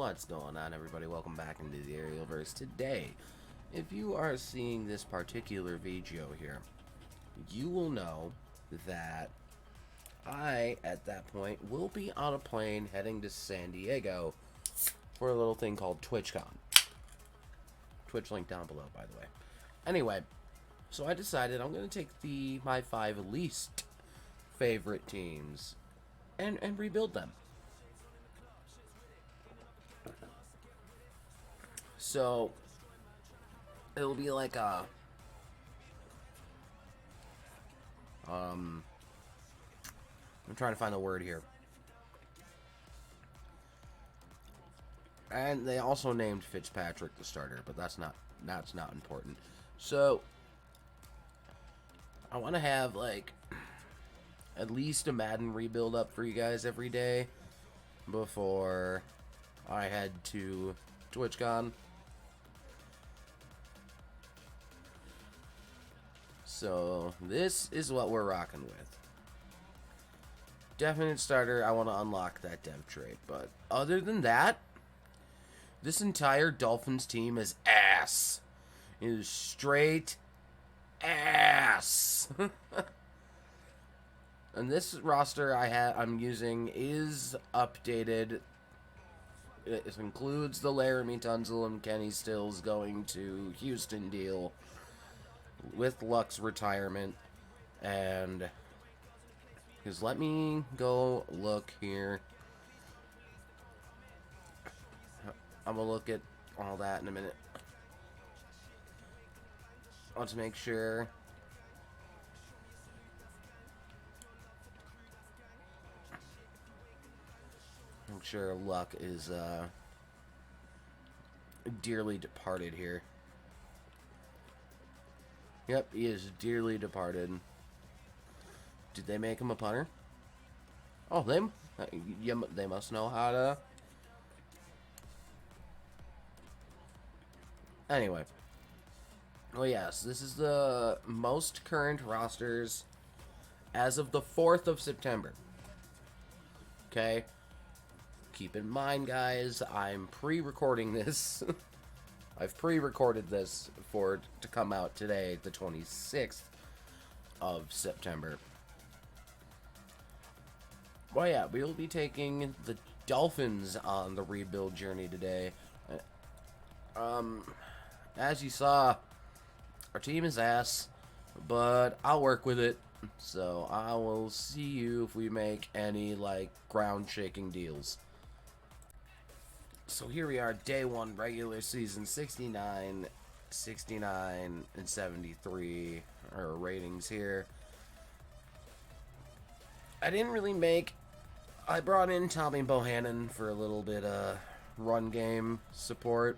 What's going on, everybody? Welcome back into the Aerialverse. Today, if you are seeing this particular video here, you will know that I, at that point, will be on a plane heading to San Diego for a little thing called TwitchCon. Twitch link down below, by the way. Anyway, so I decided I'm going to take my 5 least favorite teams and rebuild them. So, it'll be like a, I'm trying to find the word here. And they also named Fitzpatrick the starter, but that's not important. So, I want to have, like, at least a Madden rebuild up for you guys every day before I head to TwitchCon. So, this is what we're rocking with. Definite starter, I want to unlock that dev trait. But other than that, this entire Dolphins team is ass. It is straight ass. And this roster I'm using is updated. It includes the Laramie Tunsil and Kenny Stills going to Houston deal with Luck's retirement. And because let me go look here. I'm gonna look at all that in a minute. Let's make sure. I'm sure Luck is dearly departed here. Yep, he is dearly departed. Did they make him a punter? Oh, they must know how to. Anyway. Oh yes, this is the most current rosters as of the 4th of September. Okay? Keep in mind, guys, I'm pre-recording this. I've pre-recorded this for it to come out today, the 26th of September. Well, yeah, we will be taking the Dolphins on the rebuild journey today. As you saw, our team is ass, but I'll work with it. So I will see you if we make any, like, ground-shaking deals. So here we are, day 1, regular season, 69, and 73 are ratings here. I brought in Tommy Bohannon for a little bit of run game support.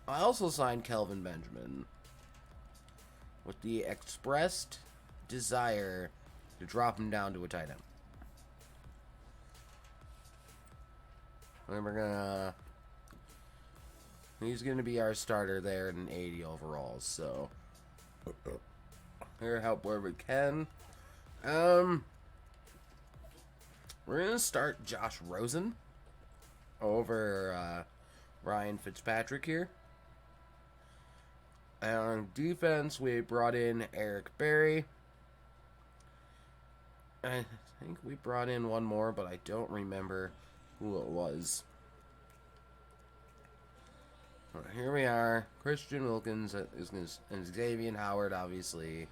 I also signed Kelvin Benjamin with the expressed desire to drop him down to a tight end. And he's gonna be our starter there at an 80 overall, so we're gonna help where we can. We're gonna start Josh Rosen over Ryan Fitzpatrick here. And on defense, we brought in Eric Berry. I think we brought in one more, but I don't remember who it was. Right, here we are. Christian Wilkins and Xavier Howard, obviously.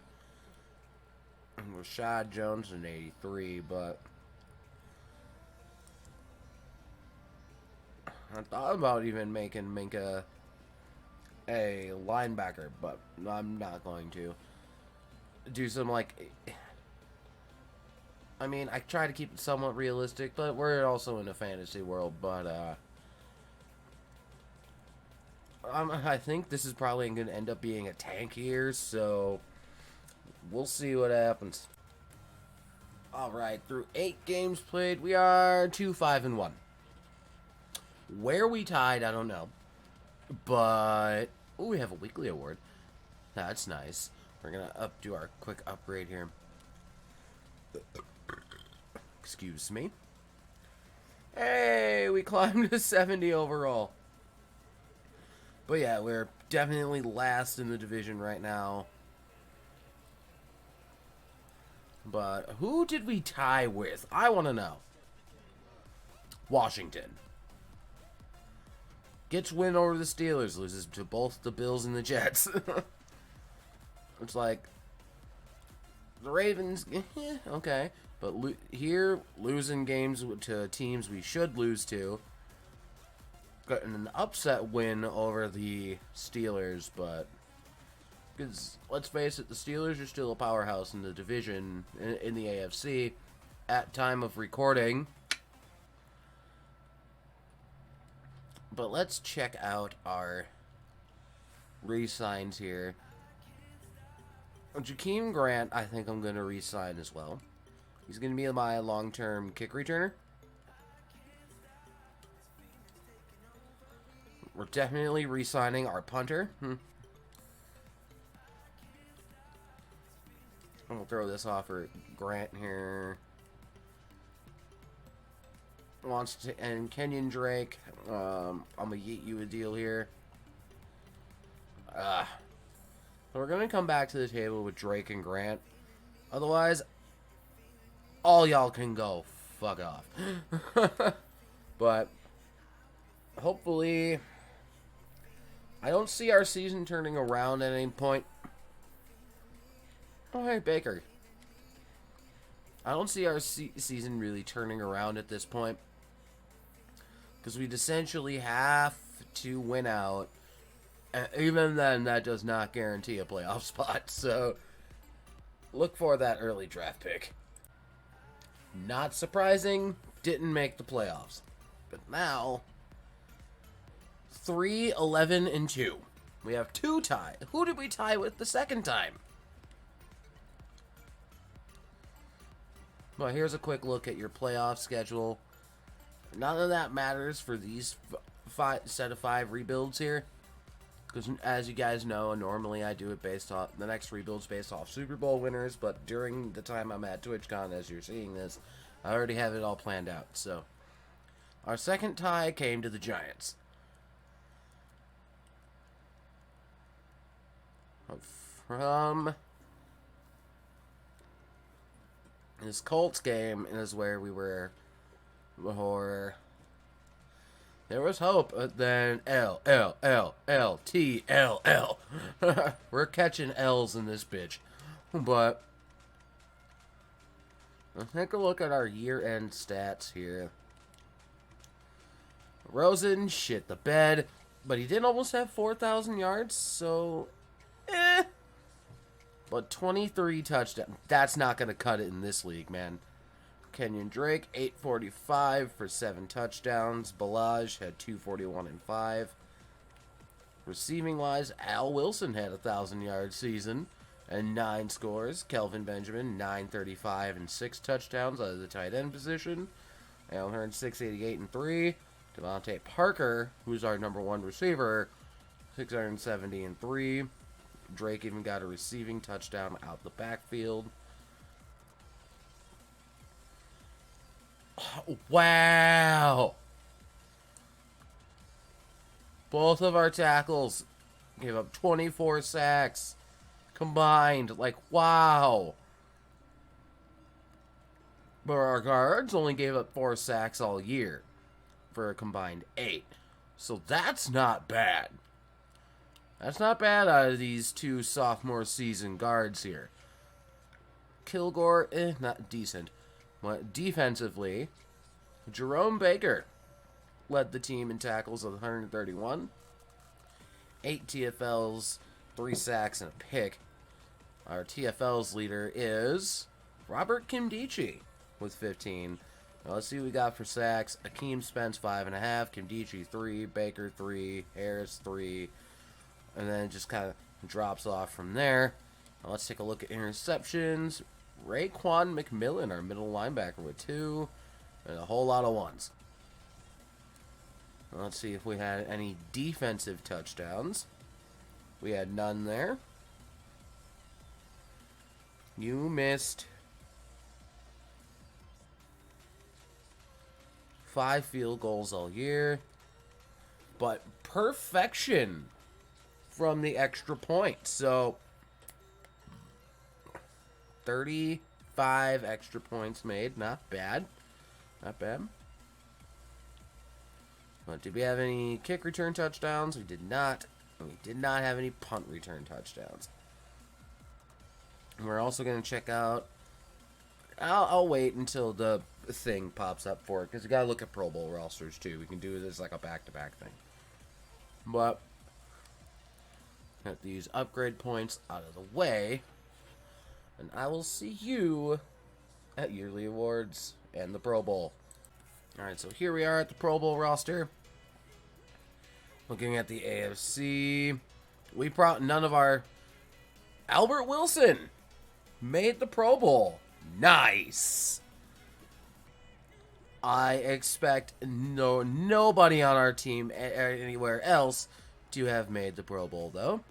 And Rashad Jones in 83, but I thought about even making Minka a linebacker, but I'm not going to. Do some, like, I mean, I try to keep it somewhat realistic, but we're also in a fantasy world, but I think this is probably going to end up being a tank year, so we'll see what happens. Alright, through 8 games played, we are 2-5-1. Where we tied, I don't know. But, oh, we have a weekly award. That's nice. We're going to do our quick upgrade here. Excuse me. Hey, climbed to 70 overall. But yeah, we're definitely last in the division right now. But who did we tie with? I want to know. Washington. Gets win over the Steelers, loses to both the Bills and the Jets. It's like the Ravens, okay. But here, losing games to teams we should lose to. Got an upset win over the Steelers, but because let's face it, the Steelers are still a powerhouse in the division in the AFC at time of recording. But let's check out our re-signs here. Jakeem Grant, I think I'm going to re-sign as well. He's going to be my long-term kick returner. We're definitely re-signing our punter. And we'll throw this off for Grant here. Wants to, and Kenyon Drake. I'm gonna yeet you a deal here. So we're gonna come back to the table with Drake and Grant. Otherwise, all y'all can go fuck off. But hopefully, I don't see our season turning around at any point. Oh, hey, Baker. I don't see our season really turning around at this point. Because we'd essentially have to win out. And even then, that does not guarantee a playoff spot. So, look for that early draft pick. Not surprising, didn't make the playoffs. But now, 3-11-2. We have 2 ties. Who did we tie with the second time? Well, here's a quick look at your playoff schedule. None of that matters for these set of 5 rebuilds here. Because as you guys know, normally I do it based off, the next rebuild's based off Super Bowl winners. But during the time I'm at TwitchCon, as you're seeing this, I already have it all planned out. So, our second tie came to the Giants. From this Colts game is where we were before. There was hope, but then L, T, L, L. We're catching L's in this bitch. But let's take a look at our year-end stats here. Rosen shit the bed, but he did almost have 4,000 yards, so But 23 touchdowns. That's not going to cut it in this league, man. Kenyon Drake, 845 for 7 touchdowns. Balaj had 241 and 5. Receiving wise, Al Wilson had a 1,000-yard season and 9 scores. Kelvin Benjamin, 935 and 6 touchdowns out of the tight end position. Al Hearn, 688 and 3. Devontae Parker, who's our number 1 receiver, 670 and 3. Drake even got a receiving touchdown out the backfield. Wow! Both of our tackles gave up 24 sacks combined. Like, wow! But our guards only gave up 4 sacks all year for a combined 8. So that's not bad. That's not bad out of these 2 sophomore season guards here. Kilgore, not decent. But defensively, Jerome Baker led the team in tackles with 131. 8 TFLs, 3 sacks, and a pick. Our TFLs leader is Robert Kimdichie with 15. Now let's see what we got for sacks. Akeem Spence, 5.5. Kimdichie, 3. Baker, 3. Harris, 3. And then it just kind of drops off from there. Now let's take a look at interceptions. Raekwon McMillan, our middle linebacker, with 2. And a whole lot of 1s. Now let's see if we had any defensive touchdowns. We had none there. You missed 5 field goals all year. But perfection from the extra point. So 35 extra points made. Not bad. Not bad. But did we have any kick return touchdowns? We did not. And we did not have any punt return touchdowns. And we're also going to check out... I'll wait until the thing pops up for it, because we got to look at Pro Bowl rosters too. We can do this like a back-to-back thing. But get these upgrade points out of the way, and I will see you at yearly awards and the Pro Bowl. Alright, so here we are at the Pro Bowl roster. Looking at the AFC. We brought none of our... Albert Wilson made the Pro Bowl. Nice. I expect nobody on our team or anywhere else to have made the Pro Bowl, though.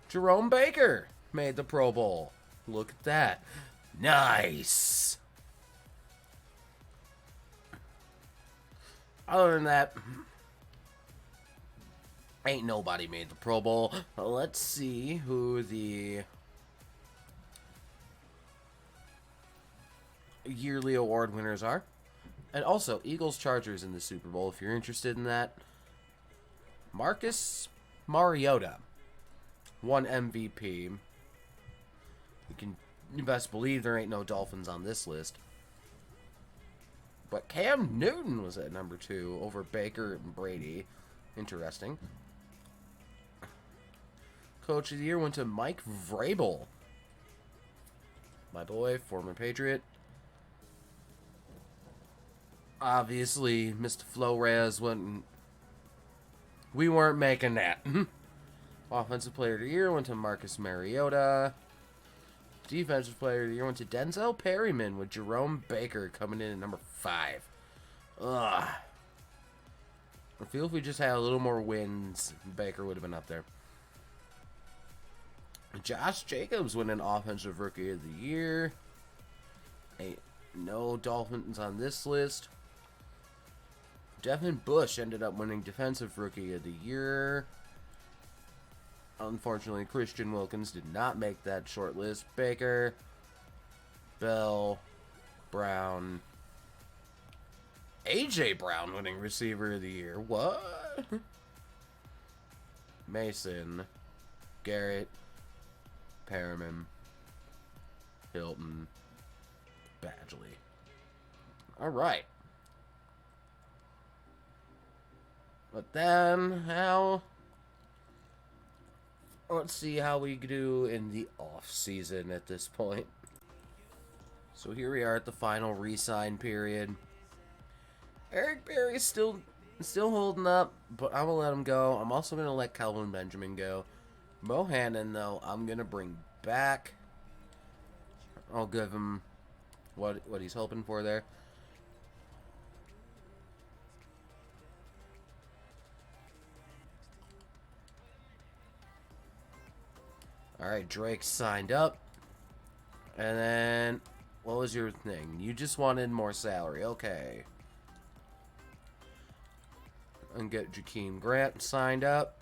Jerome Baker made the Pro Bowl. Look at that. Nice. Other than that, ain't nobody made the Pro Bowl. Let's see who the yearly award winners are. And also, Eagles-Chargers in the Super Bowl, if you're interested in that. Marcus Mariota won MVP. You best believe there ain't no Dolphins on this list. But Cam Newton was at number 2 over Baker and Brady. Interesting. Coach of the Year went to Mike Vrabel. My boy, former Patriot. Obviously, Mr. Flores went. We weren't making that. Offensive Player of the Year went to Marcus Mariota. Defensive Player of the Year went to Denzel Perryman, with Jerome Baker coming in at number 5. Ugh. I feel if we just had a little more wins, Baker would have been up there. Josh Jacobs winning Offensive Rookie of the Year. Hey, no Dolphins on this list. Devin Bush ended up winning Defensive Rookie of the Year. Unfortunately, Christian Wilkins did not make that short list. Baker, Bell, Brown, A.J. Brown winning Receiver of the Year. What? Mason, Garrett, Perriman, Hilton, Badgley. All right. But then, let's see how we do in the off-season at this point. So here we are at the final re-sign period. Eric Berry's still holding up, but I'm going to let him go. I'm also going to let Calvin Benjamin go. Bohannon, though, I'm going to bring back. I'll give him what he's hoping for there. Alright, Drake signed up. And then, what was your thing? You just wanted more salary. Okay. And get Jakeem Grant signed up.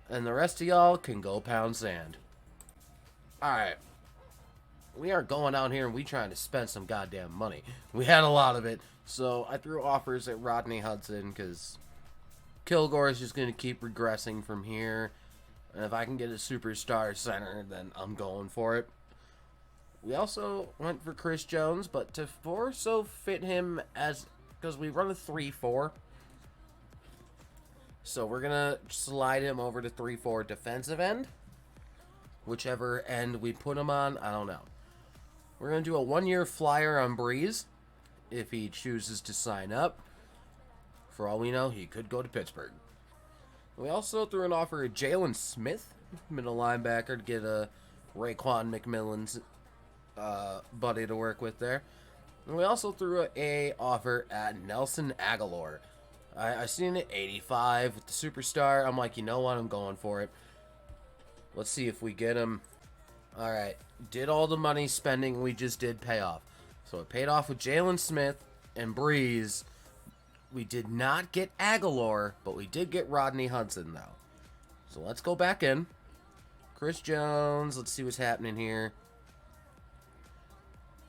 And the rest of y'all can go pound sand. Alright. We aren't going out here and we trying to spend some goddamn money. We had a lot of it. So I threw offers at Rodney Hudson because Kilgore is just going to keep regressing from here. And if I can get a superstar center, then I'm going for it. We also went for Chris Jones, but to fit him as... Because we run a 3-4. So we're going to slide him over to 3-4 defensive end. Whichever end we put him on, I don't know. We're going to do a 1-year flyer on Breeze. If he chooses to sign up. For all we know, he could go to Pittsburgh. We also threw an offer at Jalen Smith, middle linebacker, to get a Raekwon McMillan's buddy to work with there. And we also threw a offer at Nelson Aguilar. I seen it 85 with the superstar. I'm like, you know what? I'm going for it. Let's see if we get him. All right. did all the money spending we just did pay off. So it paid off with Jalen Smith and Breeze. We did not get Aguilar, but we did get Rodney Hudson, though. So let's go back in. Chris Jones, let's see what's happening here.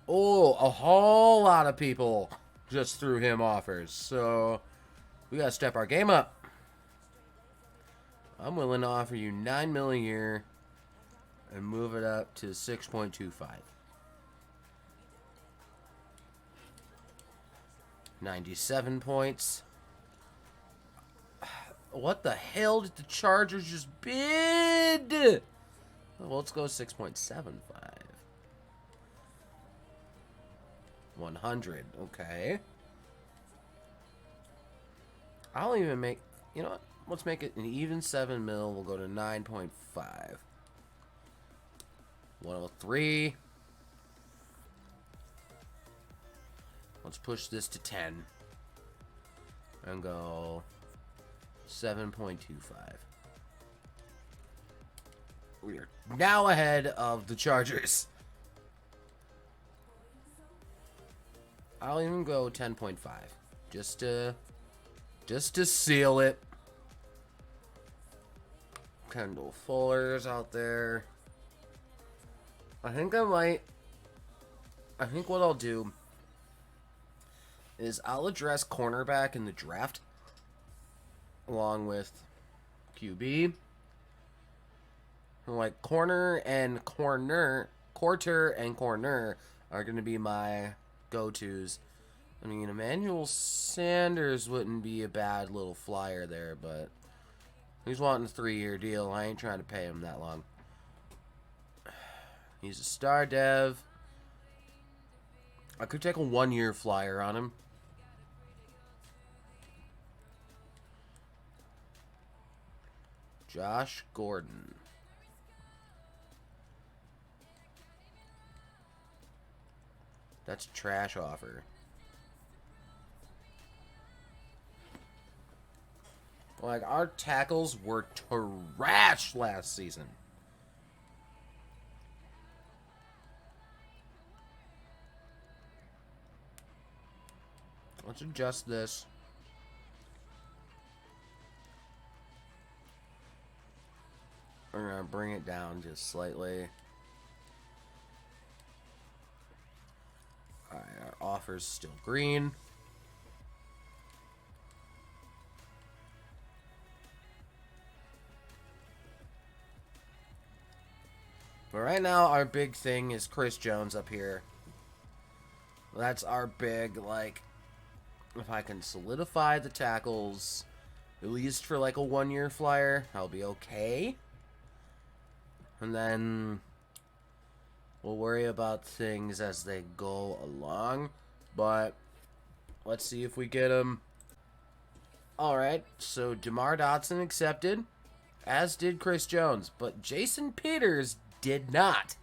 Oh, a whole lot of people just threw him offers. So we got to step our game up. I'm willing to offer you $9 million a year and move it up to 6.25. 97 points. What the hell did the Chargers just bid? Well, let's go 6.75. 100. Okay. I'll even make... You know what? Let's make it an even 7 mil. We'll go to 9.5. 103. Let's push this to 10. And go 7.25. We are now ahead of the Chargers. I'll even go 10.5. Just to seal it. Kendall Fuller's out there. I think what I'll do is I'll address cornerback in the draft along with QB. Like quarter and corner are going to be my go-tos. I mean, Emmanuel Sanders wouldn't be a bad little flyer there, but he's wanting a 3-year deal. I ain't trying to pay him that long. He's a star dev. I could take a 1-year flyer on him. Josh Gordon. That's a trash offer. Like, our tackles were trash last season. Let's adjust this. We're going to bring it down just slightly. Alright, our offer's still green. But right now, our big thing is Chris Jones up here. That's our big, like, if I can solidify the tackles, at least for like a 1-year flyer, I'll be okay. And then we'll worry about things as they go along. But let's see if we get them. Alright, so DeMar Dotson accepted, as did Chris Jones. But Jason Peters did not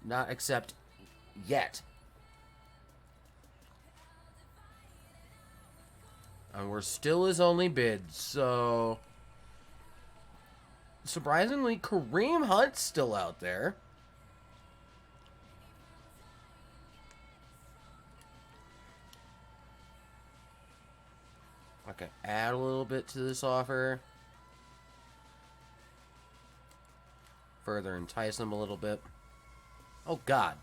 accept yet. And we're still his only bid, so surprisingly, Kareem Hunt's still out there. I can add a little bit to this offer. Further entice him a little bit. Oh, God.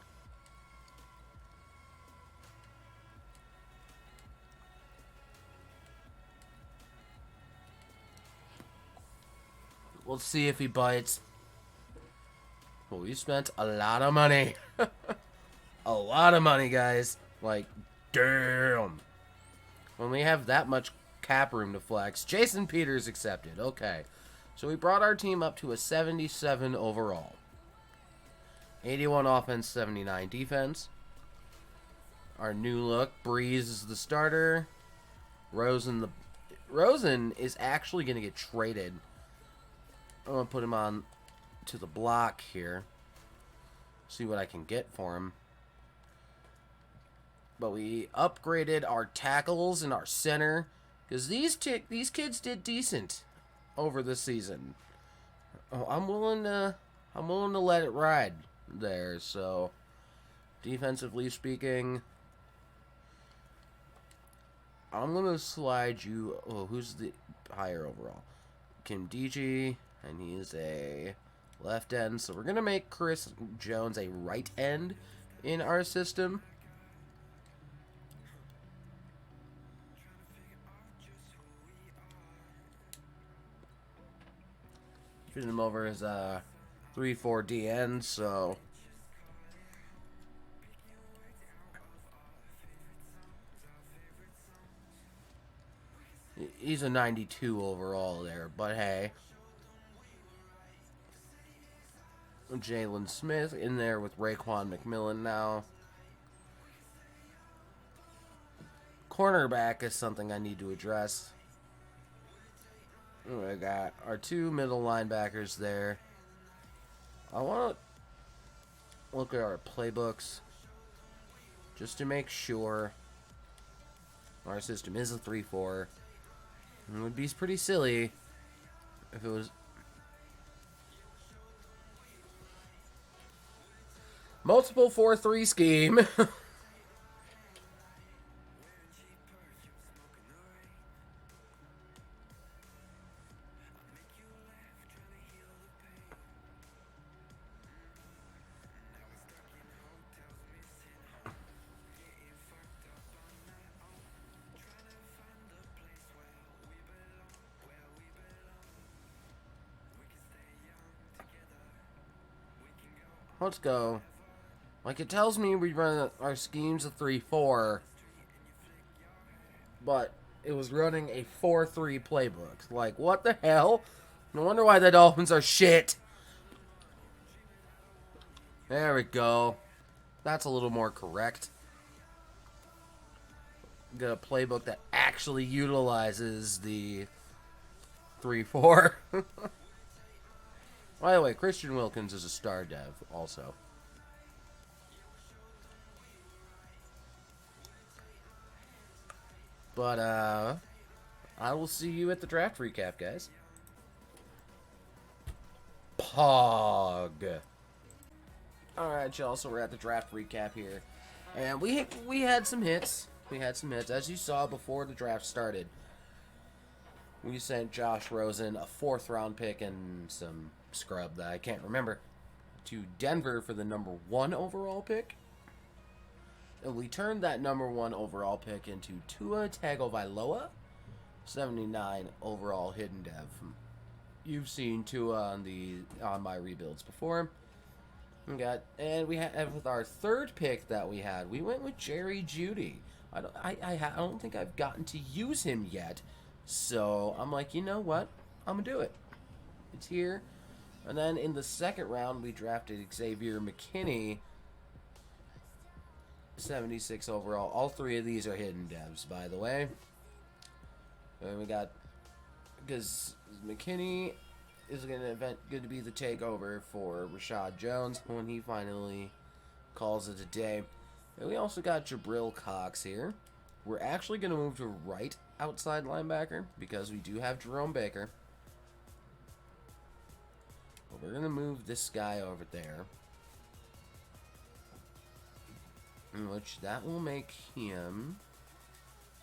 We'll see if he bites. Well, we spent a lot of money. A lot of money, guys. Like, damn. When we have that much cap room to flex. Jason Peters accepted. Okay. So we brought our team up to a 77 overall. 81 offense, 79 defense. Our new look. Breeze is the starter. Rosen is actually going to get traded. I'm going to put him on to the block here. See what I can get for him. But we upgraded our tackles and our center. Because these kids did decent over the season. Oh, I'm willing to let it ride. there. So, defensively speaking, I'm going to slide you... Oh, who's the higher overall? Kim DG, and he is a left end. So we're going to make Chris Jones a right end in our system. Putting him over as a 3-4 DN, so... He's a 92 overall there, but hey. Jalen Smith in there with Raekwon McMillan now. Cornerback is something I need to address. We got our two middle linebackers there. I want to look at our playbooks just to make sure our system is a 3-4. It would be pretty silly if it was multiple 4-3 scheme. Let's go. Like, it tells me we run our schemes a 3-4, but it was running a 4-3 playbook. Like, what the hell? No wonder why the Dolphins are shit. There we go. That's a little more correct. Get a playbook that actually utilizes the 3-4. By the way, Christian Wilkins is a star dev also. But, I will see you at the draft recap, guys. Pog. Alright, y'all, so we're at the draft recap here. And we had some hits. We had some hits. As you saw before the draft started, we sent Josh Rosen a 4th round pick and some scrub that I can't remember to Denver for the number 1 overall pick. And we turned that number 1 overall pick into Tua Tagovailoa, 79 overall hidden dev. You've seen Tua on my rebuilds before. We had with our 3rd pick that we had, we went with Jerry Jeudy. I don't think I've gotten to use him yet, so I'm like, you know what? I'm gonna do it. It's here. And then in the 2nd round, we drafted Xavier McKinney, 76 overall. All 3 of these are hidden devs, by the way. And we got, because McKinney is going to be the takeover for Rashad Jones when he finally calls it a day. And we also got Jabril Cox here. We're actually going to move to right outside linebacker because we do have Jerome Baker. But we're going to move this guy over there. In which that will make him...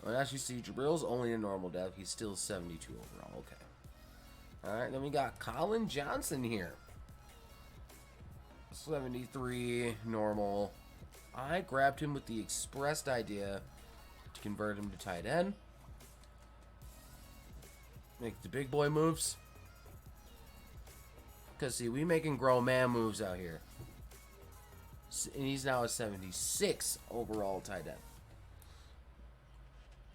Well, as you see, Jabril's only a normal dev. He's still 72 overall. Okay. Alright, then we got Colin Johnson here. 73 normal. I grabbed him with the expressed idea to convert him to tight end. Make the big boy moves. Because, see, we making grown man moves out here. And he's now a 76 overall tight end.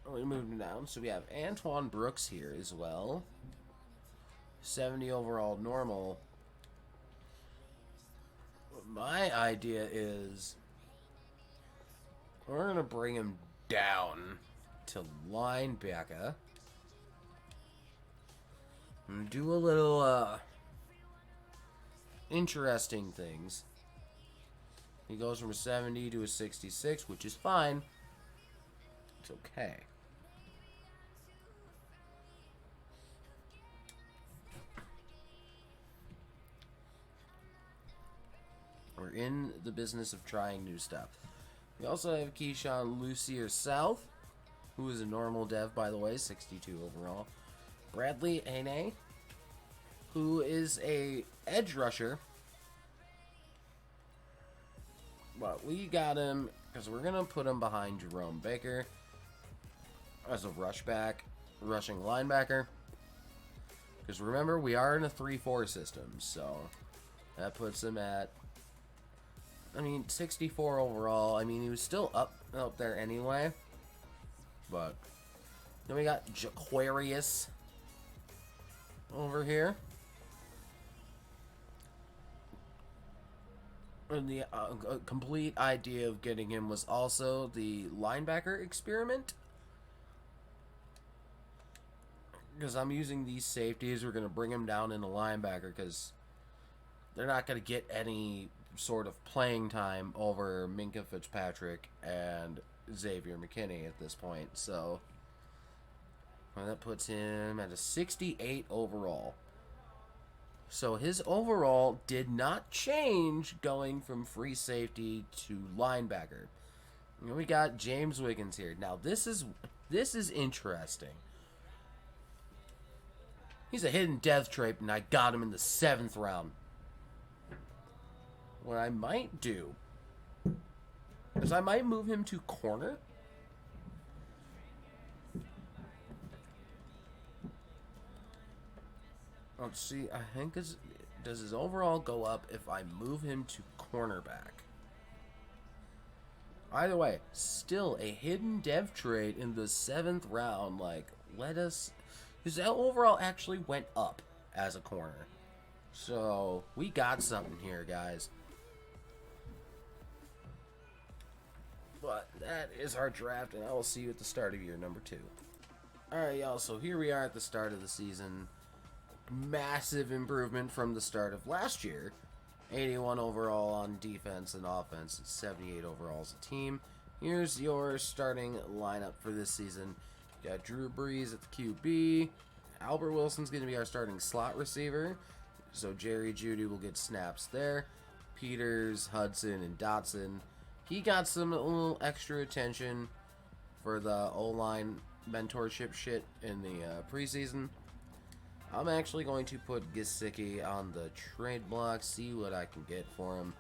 We moved him down. So we have Antoine Brooks here as well. 70 overall normal. My idea is we're going to bring him down to linebacker. And do a little interesting things. He goes from a 70 to a 66, which is fine. It's okay. We're in the business of trying new stuff. We also have Keyshawn Lucier South, who is a normal dev, by the way, 62 overall. Bradley Ane, who is a edge rusher. But we got him because we're going to put him behind Jerome Baker as a rushing linebacker. Because remember, we are in a 3-4 system, so that puts him at, 64 overall. He was still up there anyway. But then we got Jaquarius over here. And the complete idea of getting him was also the linebacker experiment. Because I'm using these safeties, we're going to bring him down in a linebacker because they're not going to get any sort of playing time over Minkah Fitzpatrick and Xavier McKinney at this point. So that puts him at a 68 overall. So his overall did not change going from free safety to linebacker. And we got James Wiggins here. Now this is interesting. He's a hidden death trait, and I got him in the 7th round. What I might do is I might move him to corner. Let's see. I think does his overall go up if I move him to cornerback? Either way, still a hidden dev trait in the 7th round. Like, his overall actually went up as a corner. So we got something here, guys. But that is our draft, and I will see you at the start of year number 2. Alright, y'all, so here we are at the start of the season. Massive improvement from the start of last year. 81 overall on defense and offense, 78 overall as a team. Here's your starting lineup for this season. You got Drew Brees at the QB. Albert Wilson's going to be our starting slot receiver. So Jerry Jeudy will get snaps there. Peters, Hudson, and Dotson. He got a little extra attention for the O-line mentorship shit in the preseason. I'm actually going to put Gesicki on the trade block, see what I can get for him.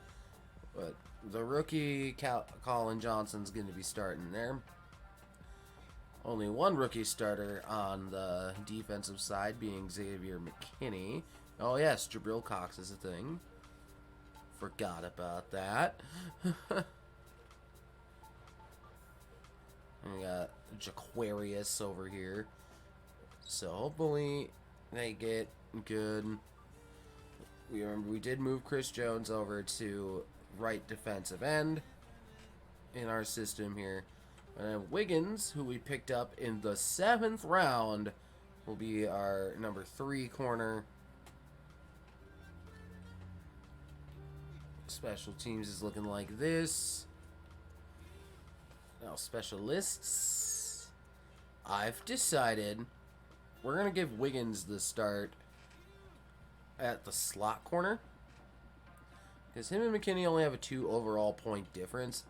But the rookie Colin Johnson's going to be starting there. Only one rookie starter on the defensive side being Xavier McKinney. Oh yes, Jabril Cox is a thing. Forgot about that. And we got Jaquarius over here. So hopefully they get good. We did move Chris Jones over to right defensive end in our system here. And then Wiggins, who we picked up in the 7th round, will be our number 3 corner. Special teams is looking like this. Now, specialists. I've decided we're going to give Wiggins the start at the slot corner. Because him and McKinney only have a 2 overall point difference.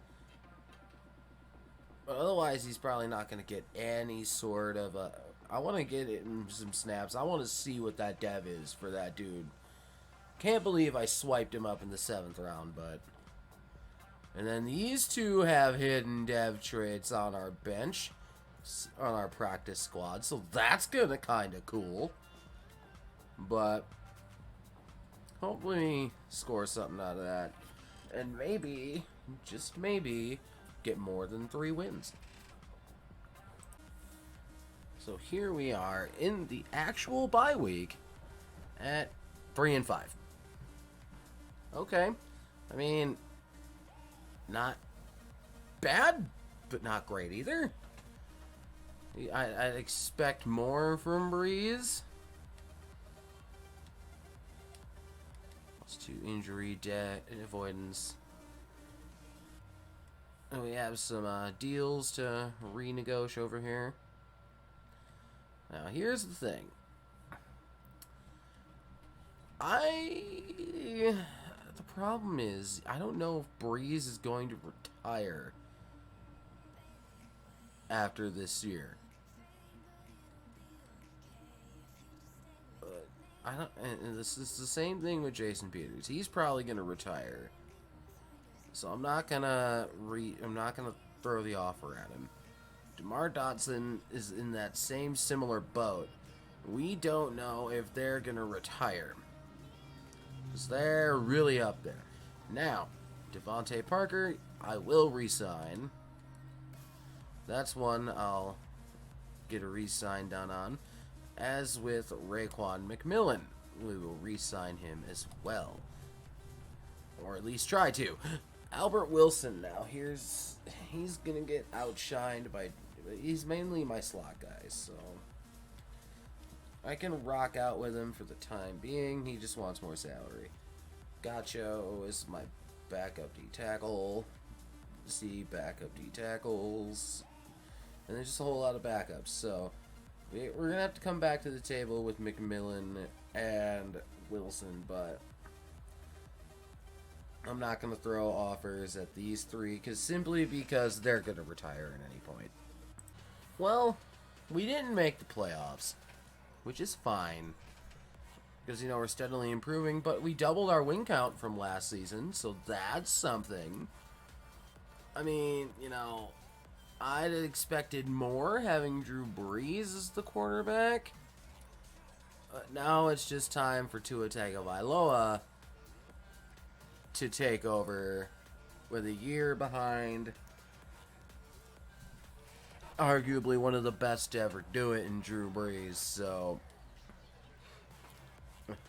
But otherwise, he's probably not going to get any sort of a... I want to get in some snaps. I want to see what that dev is for that dude. Can't believe I swiped him up in the 7th round, but... And then these two have hidden dev traits on our bench, on our practice squad, so that's gonna kind of cool. But hopefully score something out of that, and maybe, just maybe, get more than 3 wins. So here we are in the actual bye week at 3-5. Okay, I mean, not bad, but not great either. I'd expect more from Breeze. Let's do injury avoidance. And we have some deals to renegotiate over here. Now, here's the thing. The problem is, I don't know if Breeze is going to retire after this year. I don't. And this is the same thing with Jason Peters. He's probably going to retire. So I'm not gonna throw the offer at him. DeMar Dotson is in that same similar boat. We don't know if they're gonna retire, because they're really up there. Now, Devontae Parker, I will re-sign. That's one I'll get a re-sign done on. As with Raekwon McMillan, we will re-sign him as well. Or at least try to. Albert Wilson now, he's gonna get outshined by, he's mainly my slot guy, so I can rock out with him for the time being. He just wants more salary. Gacho is my backup D tackle. C backup D tackles, and there's just a whole lot of backups. So we're gonna have to come back to the table with McMillan and Wilson, but I'm not going to throw offers at these three, simply because they're going to retire at any point. Well, we didn't make the playoffs, which is fine, because, you know, we're steadily improving, but we doubled our win count from last season, so that's something. I mean, you know, I'd expected more having Drew Brees as the quarterback. But now it's just time for Tua Tagovailoa to take over with a year behind arguably one of the best to ever do it in Drew Brees. So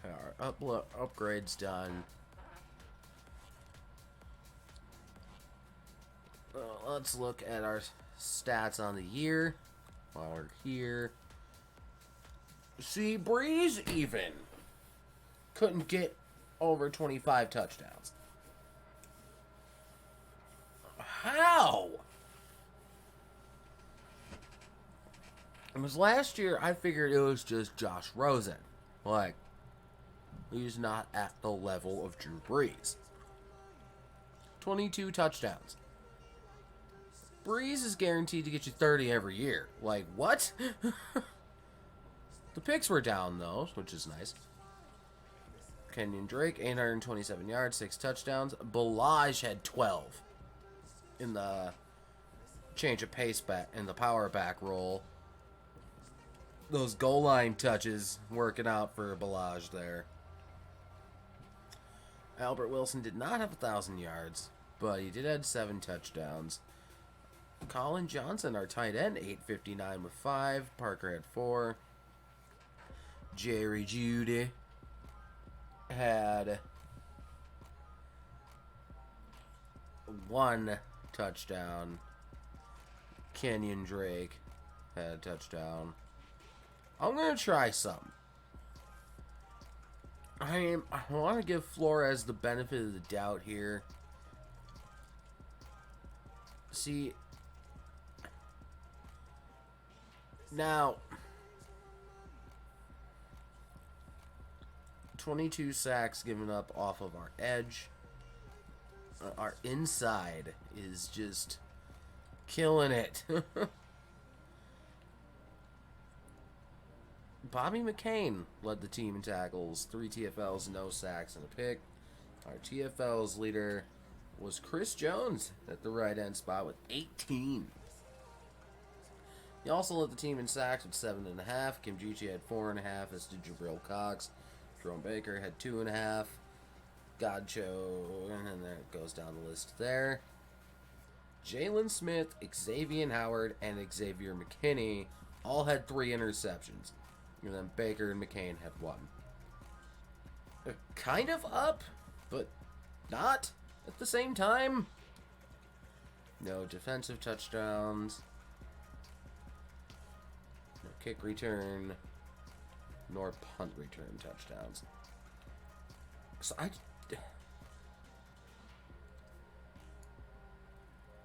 our upgrade's done. Let's look at our stats on the year while we're here. See, Brees even couldn't get over 25 touchdowns. How? It was last year, I figured it was just Josh Rosen. Like, he's not at the level of Drew Brees. 22 touchdowns. Brees is guaranteed to get you 30 every year. Like, what? The picks were down, though, which is nice. Kenyon Drake, 827 yards, 6 touchdowns. Balaj had 12 in the change of pace back, in the power back roll. Those goal line touches working out for Balaj there. Albert Wilson did not have 1,000 yards, but he did have 7 touchdowns. Colin Johnson, our tight end, 859 with 5. Parker had 4. Jerry Jeudy had 1 touchdown. Kenyon Drake had a touchdown. I'm going to try something. I want to give Flores the benefit of the doubt here. See, now 22 sacks given up off of our edge. Our inside is just killing it. Bobby McCain led the team in tackles, 3 TFLs, no sacks, and a pick. Our TFLs leader was Chris Jones at the right end spot with 18. He also led the team in sacks with 7.5. Kim Jichi had 4.5, as did Jabril Cox. Jerome Baker had 2.5. Godcho, and then that goes down the list there. Jalen Smith, Xavier Howard, and Xavier McKinney all had 3 interceptions. And then Baker and McCain had 1. They're kind of up, but not at the same time. No defensive touchdowns. No kick return. Nor punt return touchdowns. So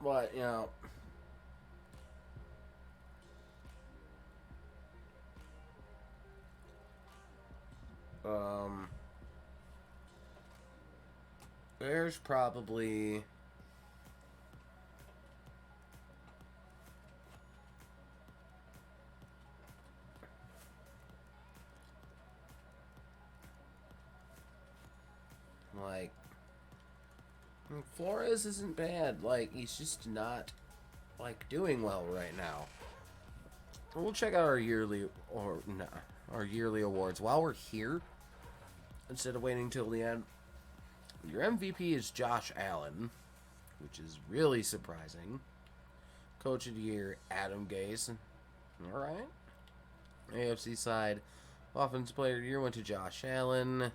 but, you know, There's probably... like... Flores isn't bad. Like, he's just not, like, doing well right now. We'll check out our yearly awards while we're here. Instead of waiting till the end. Your MVP is Josh Allen, which is really surprising. Coach of the Year, Adam Gase. Alright. AFC side, Offensive Player of the Year went to Josh Allen.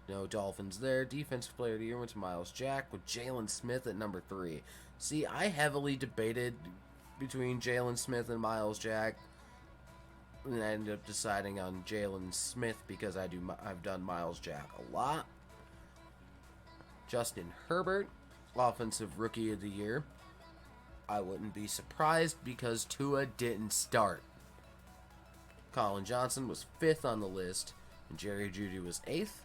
No Dolphins there. Defensive Player of the Year went to Miles Jack with Jalen Smith at number 3. See, I heavily debated between Jalen Smith and Miles Jack. And I ended up deciding on Jalen Smith because I've done Miles Jack a lot. Justin Herbert, Offensive Rookie of the Year. I wouldn't be surprised because Tua didn't start. Colin Johnson was 5th on the list, and Jerry Jeudy was 8th.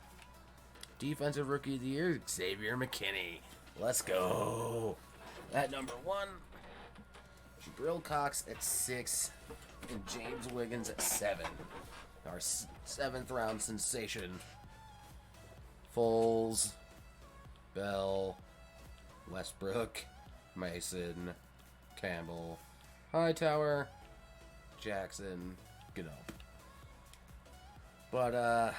Defensive Rookie of the Year, Xavier McKinney. Let's go. At number 1, Jabril Cox at 6, and James Wiggins at 7. Our 7th round sensation. Foles, Bell, Westbrook, Mason, Campbell, Hightower, Jackson, Gano. But,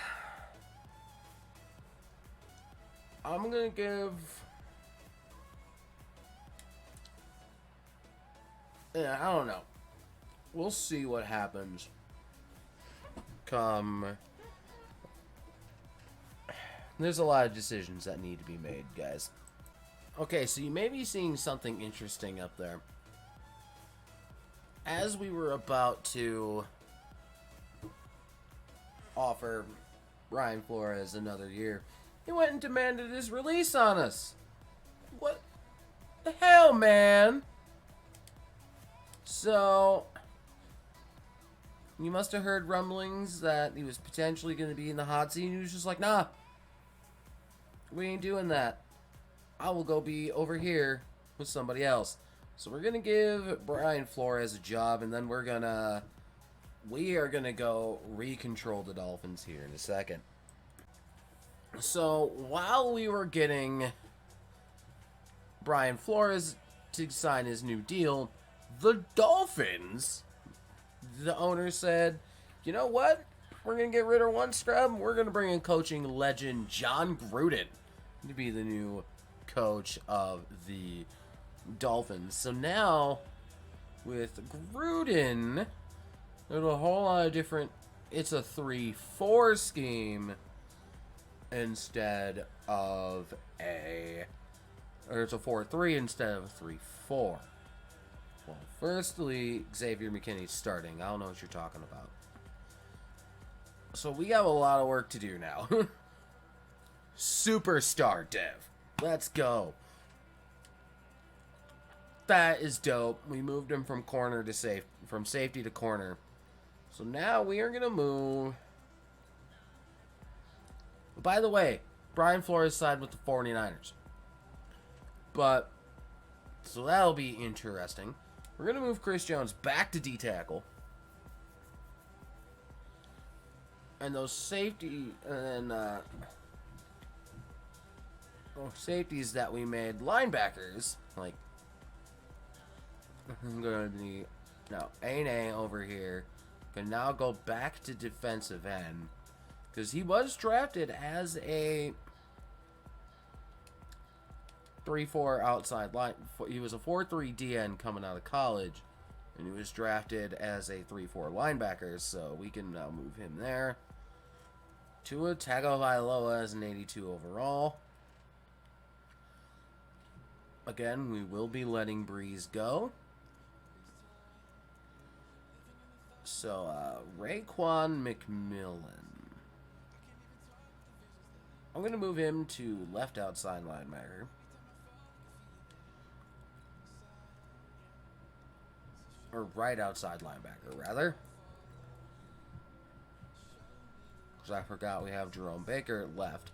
I'm gonna give... Yeah, I don't know. We'll see what happens come... There's a lot of decisions that need to be made, guys. Okay, so you may be seeing something interesting up there. As we were about to offer Brian Flores another year, he went and demanded his release on us. What the hell, man? So, you must have heard rumblings that he was potentially going to be in the hot seat, and he was just like, nah, we ain't doing that. I will go be over here with somebody else. So we're going to give Brian Flores a job, and then we are going to go recontrol the Dolphins here in a second. So while we were getting Brian Flores to sign his new deal, the Dolphins, the owner said, you know what? We're going to get rid of one scrub, and we're going to bring in coaching legend John Gruden to be the new coach of the Dolphins. So now, with Gruden, there's a whole lot of different... It's a 3-4 scheme instead of a... Or it's a 4-3 instead of a 3-4. Well, firstly, Xavier McKinney's starting. I don't know what you're talking about. So we have a lot of work to do now. Superstar Dev. Let's go. That is dope. We moved him from corner to from safety to corner. So now we are going to move. By the way, Brian Flores signed with the 49ers. But, so that'll be interesting. We're going to move Chris Jones back to D-tackle. And those safety, safeties that we made linebackers, like, I'm going to be, no, A&A over here, can now go back to defensive end, because he was drafted as a 3-4 outside line. He was a 4-3 DN coming out of college, and he was drafted as a 3-4 linebacker, so we can now move him there. Tua Tagovailoa as an 82 overall. Again, we will be letting Breeze go. So, Raekwon McMillan. I'm going to move him to left outside linebacker. Or right outside linebacker, rather. Because I forgot we have Jerome Baker left.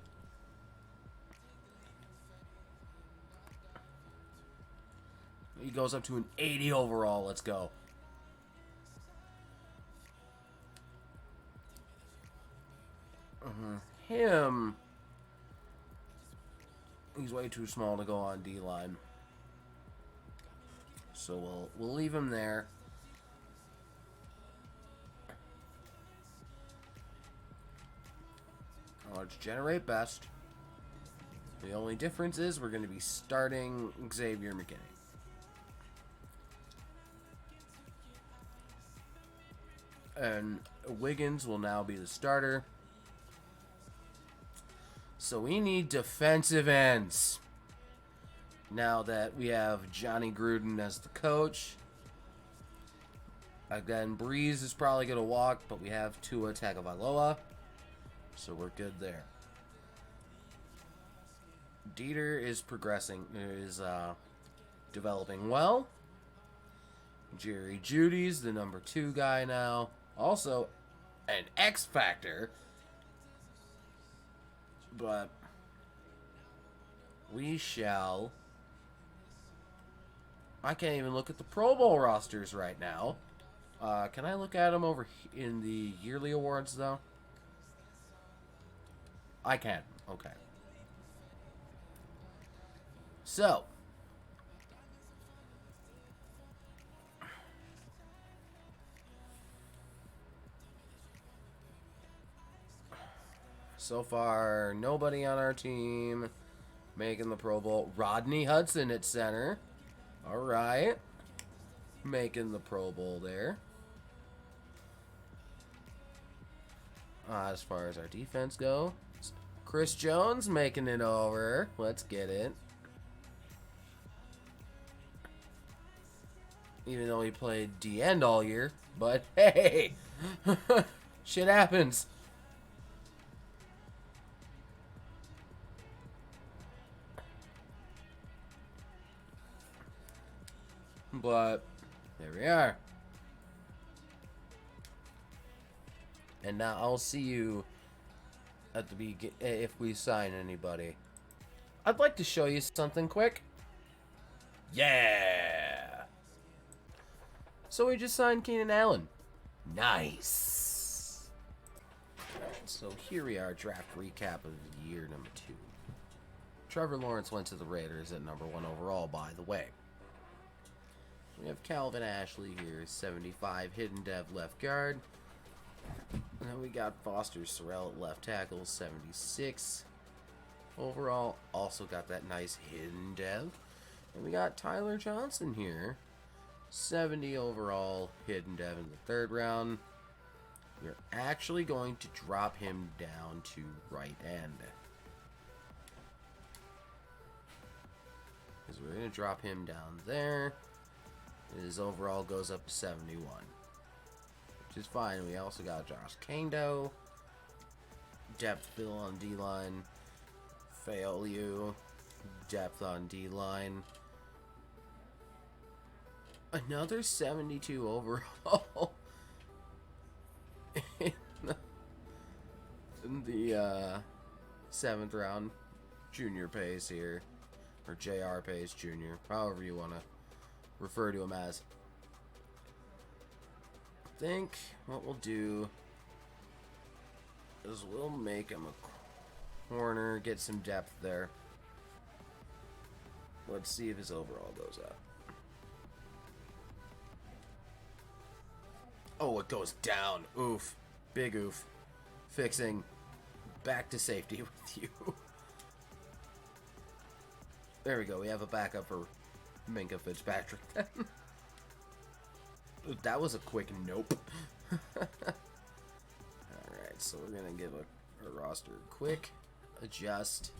He goes up to an 80 overall. Let's go. Him. He's way too small to go on D-line. So we'll leave him there. Let's generate best. The only difference is we're going to be starting Xavier McKinney. And Wiggins will now be the starter. So we need defensive ends. Now that we have Johnny Gruden as the coach. Again, Breeze is probably going to walk, but we have Tua Tagovailoa. So we're good there. Dieter is progressing, developing well. Jerry Jeudy's the number 2 guy now. Also, an X Factor. But we shall... I can't even look at the Pro Bowl rosters right now. Can I look at them over in the yearly awards, though? I can. Okay. So. So far, nobody on our team making the Pro Bowl. Rodney Hudson at center. All right. Making the Pro Bowl there. As far as our defense go, Chris Jones making it over. Let's get it. Even though he played D-end all year. But hey, shit happens. But there we are. And now I'll see you at the beginning if we sign anybody. I'd like to show you something quick. Yeah. So we just signed Keenan Allen. Nice. Alright, so here we are, draft recap of year number 2. Trevor Lawrence went to the Raiders at number 1 overall, by the way. We have Calvin Ashley here, 75, hidden dev left guard. And then we got Foster Sorrell at left tackle, 76 overall. Also got that nice hidden dev. And we got Tyler Johnson here, 70 overall, hidden dev in the 3rd round. We're actually going to drop him down to right end. Because we're going to drop him down there. His overall goes up to 71. Which is fine. We also got Josh Kando. Depth fill on D-line. Fail you. Depth on D-line. Another 72 overall. in the 7th round. Junior Pace here. Or JR Pace Jr. However you want to refer to him as. I think what we'll do is we'll make him a corner, get some depth there. Let's see if his overall goes up. Oh, it goes down. Oof. Big oof. Fixing. Back to safety with you. There we go. We have a backup for Minka Fitzpatrick then. That was a quick nope. Alright, so we're going to give a roster a quick adjust.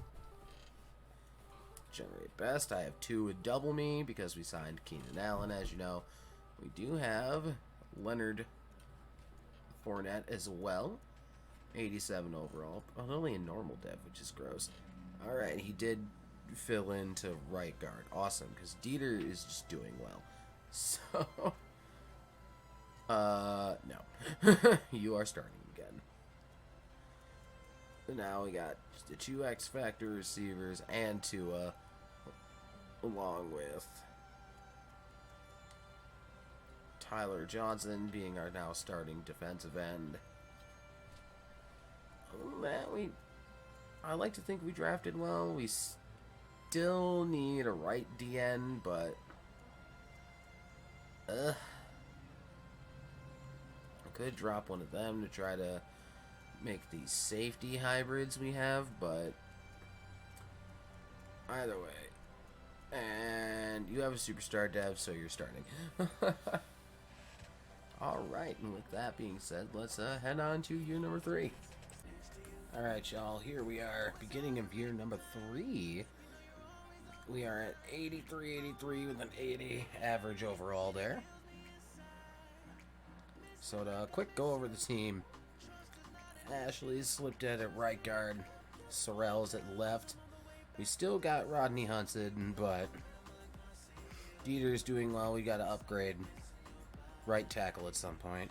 Generate best. I have 2 with double me because we signed Keenan Allen, as you know. We do have Leonard Fournette as well. 87 overall. Oh, only a normal dev, which is gross. Alright, he did fill into right guard. Awesome, because Dieter is just doing well. So, no. You are starting again. Now we got the 2 X Factor receivers and Tua, along with Tyler Johnson being our now starting defensive end. I like to think we drafted well. We still need a right DN, but I could drop one of them to try to make these safety hybrids we have, but either way. And you have a superstar dev, so you're starting. Alright, and with that being said, let's head on to year number 3. Alright, y'all, here we are, beginning of year number 3. We are at 83 with an 80 average overall there. So to quick go over the team, Ashley's slipped dead at right guard, Sorrell's at left. We still got Rodney Hudson, but Dieter's doing well. We got to upgrade right tackle at some point.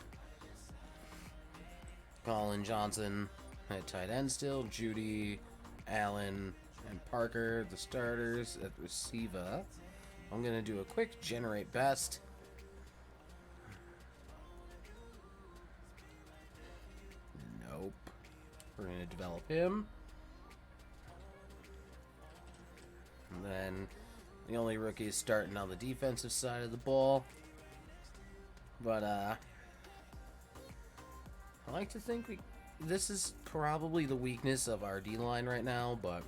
Colin Johnson at tight end still. Judy, Allen, and Parker, the starters at receiver. I'm going to do a quick generate best. Nope. We're going to develop him. And then the only rookie is starting on the defensive side of the ball. But I like to think this is probably the weakness of our D-line right now, but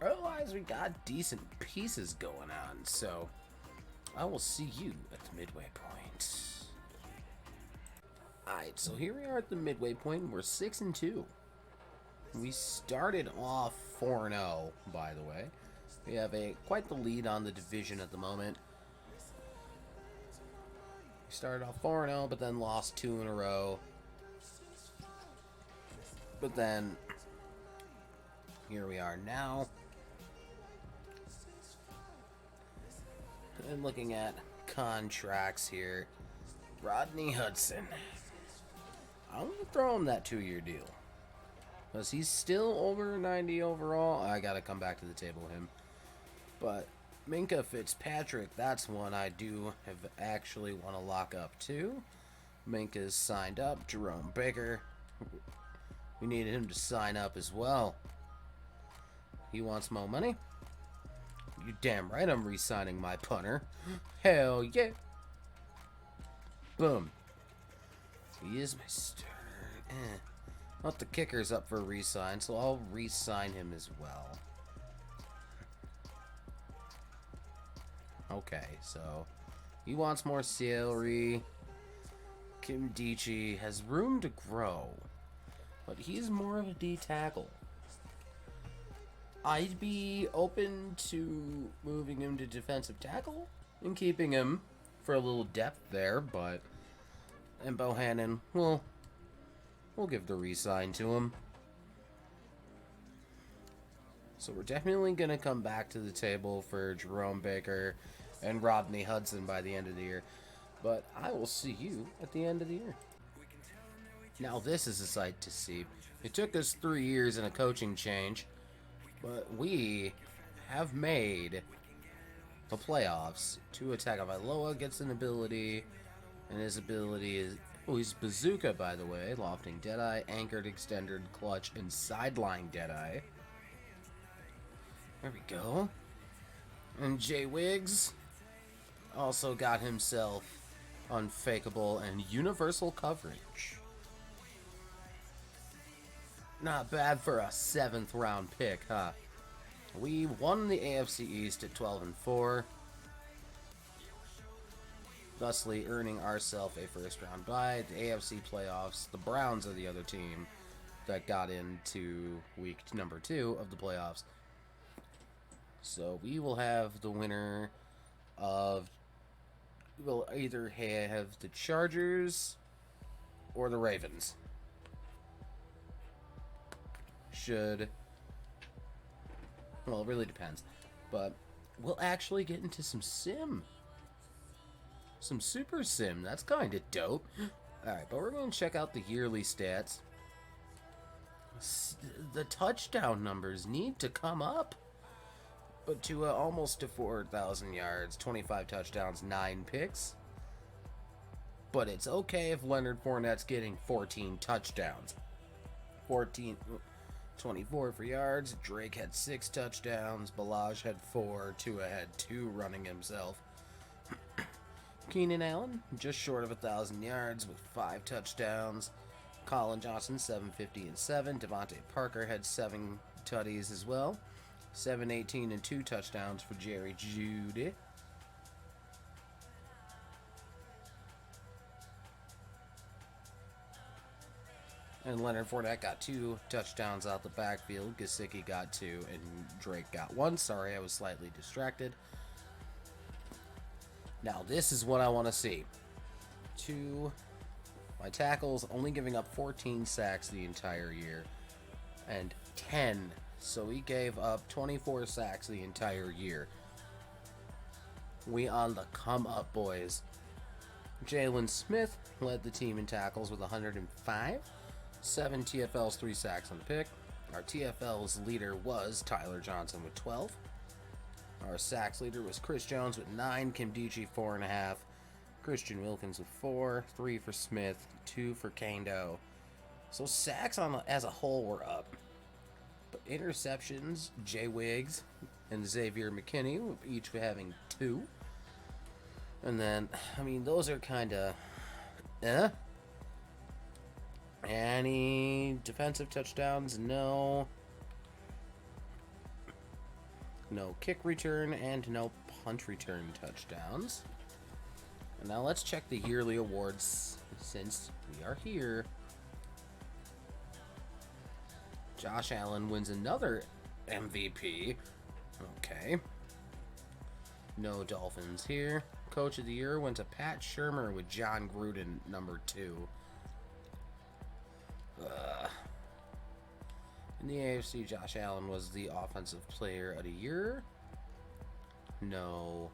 otherwise we got decent pieces going on. So I will see you at the midway point. Alright, so here we are at the midway point. We're 6-2. We started off 4-0, by the way. We have quite the lead on the division at the moment. We started off 4-0, but then lost 2 in a row. But then, here we are now. And looking at contracts here. Rodney Hudson. I'm going to throw him that 2-year deal. Because he's still over 90 overall. I got to come back to the table with him. But Minka Fitzpatrick, that's one I do have actually want to lock up too. Minka's signed up. Jerome Baker, we needed him to sign up as well. He wants more money. You damn right I'm re-signing my punter. Hell yeah. Boom. He is my starter. Not the kicker's up for re-sign, so I'll re-sign him as well. Okay, so he wants more salary. Kim Dichie has room to grow, but he's more of a D tackle. I'd be open to moving him to defensive tackle and keeping him for a little depth there, but and Bohannon, we'll give the re-sign to him. So we're definitely going to come back to the table for Jerome Baker and Rodney Hudson by the end of the year. But I will see you at the end of the year. Now this is a sight to see. It took us 3 years and a coaching change, but we have made the playoffs. Tua Tagovailoa gets an ability, and his ability is... Oh, he's Bazooka, by the way. Lofting Deadeye, Anchored, Extended, Clutch, and Sideline Deadeye. There we go. And Jay Wiggs also got himself Unfakeable and Universal Coverage. Not bad for a 7th round pick, huh? We won the AFC East at 12-4. Thusly earning ourselves a first round bye. The AFC playoffs, the Browns are the other team that got into week number 2 of the playoffs. So we will have the winner of... We'll either have the Chargers or the Ravens. Well, it really depends. But we'll actually get into some sim. Some super sim. That's kind of dope. Alright, but we're going to check out the yearly stats. The touchdown numbers need to come up. But almost to 4,000 yards, 25 touchdowns, 9 picks. But it's okay if Leonard Fournette's getting 14 touchdowns. 14, 24 for yards. Drake had 6 touchdowns. Balaj had 4. Tua had 2 running himself. Keenan Allen, just short of 1,000 yards with 5 touchdowns. Colin Johnson, 750 and 7. Devontae Parker had 7 tutties as well. 718 and 2 touchdowns for Jerry Jeudy. And Leonard Fournette got 2 touchdowns out the backfield. Gesicki got 2, and Drake got 1. Sorry, I was slightly distracted. Now, this is what I want to see. My tackles only giving up 14 sacks the entire year. And 10. So he gave up 24 sacks the entire year. We on the come up, boys. Jalen Smith led the team in tackles with 105. 7 TFLs, 3 sacks on the pick. Our TFL's leader was Tyler Johnson with 12. Our sacks leader was Chris Jones with 9. Kim Dichie, 4.5. Christian Wilkins with 4. 3 for Smith. 2 for Kando. So sacks as a whole were up. But interceptions, Jay Wiggs and Xavier McKinney, each having 2. And then, I mean, those are kind of, Any defensive touchdowns? No. No kick return and no punt return touchdowns. And now let's check the yearly awards since we are here. Josh Allen wins another MVP. Okay. No Dolphins here. Coach of the Year went to Pat Shurmur with John Gruden, number 2. In the AFC, Josh Allen was the Offensive Player of the Year. No.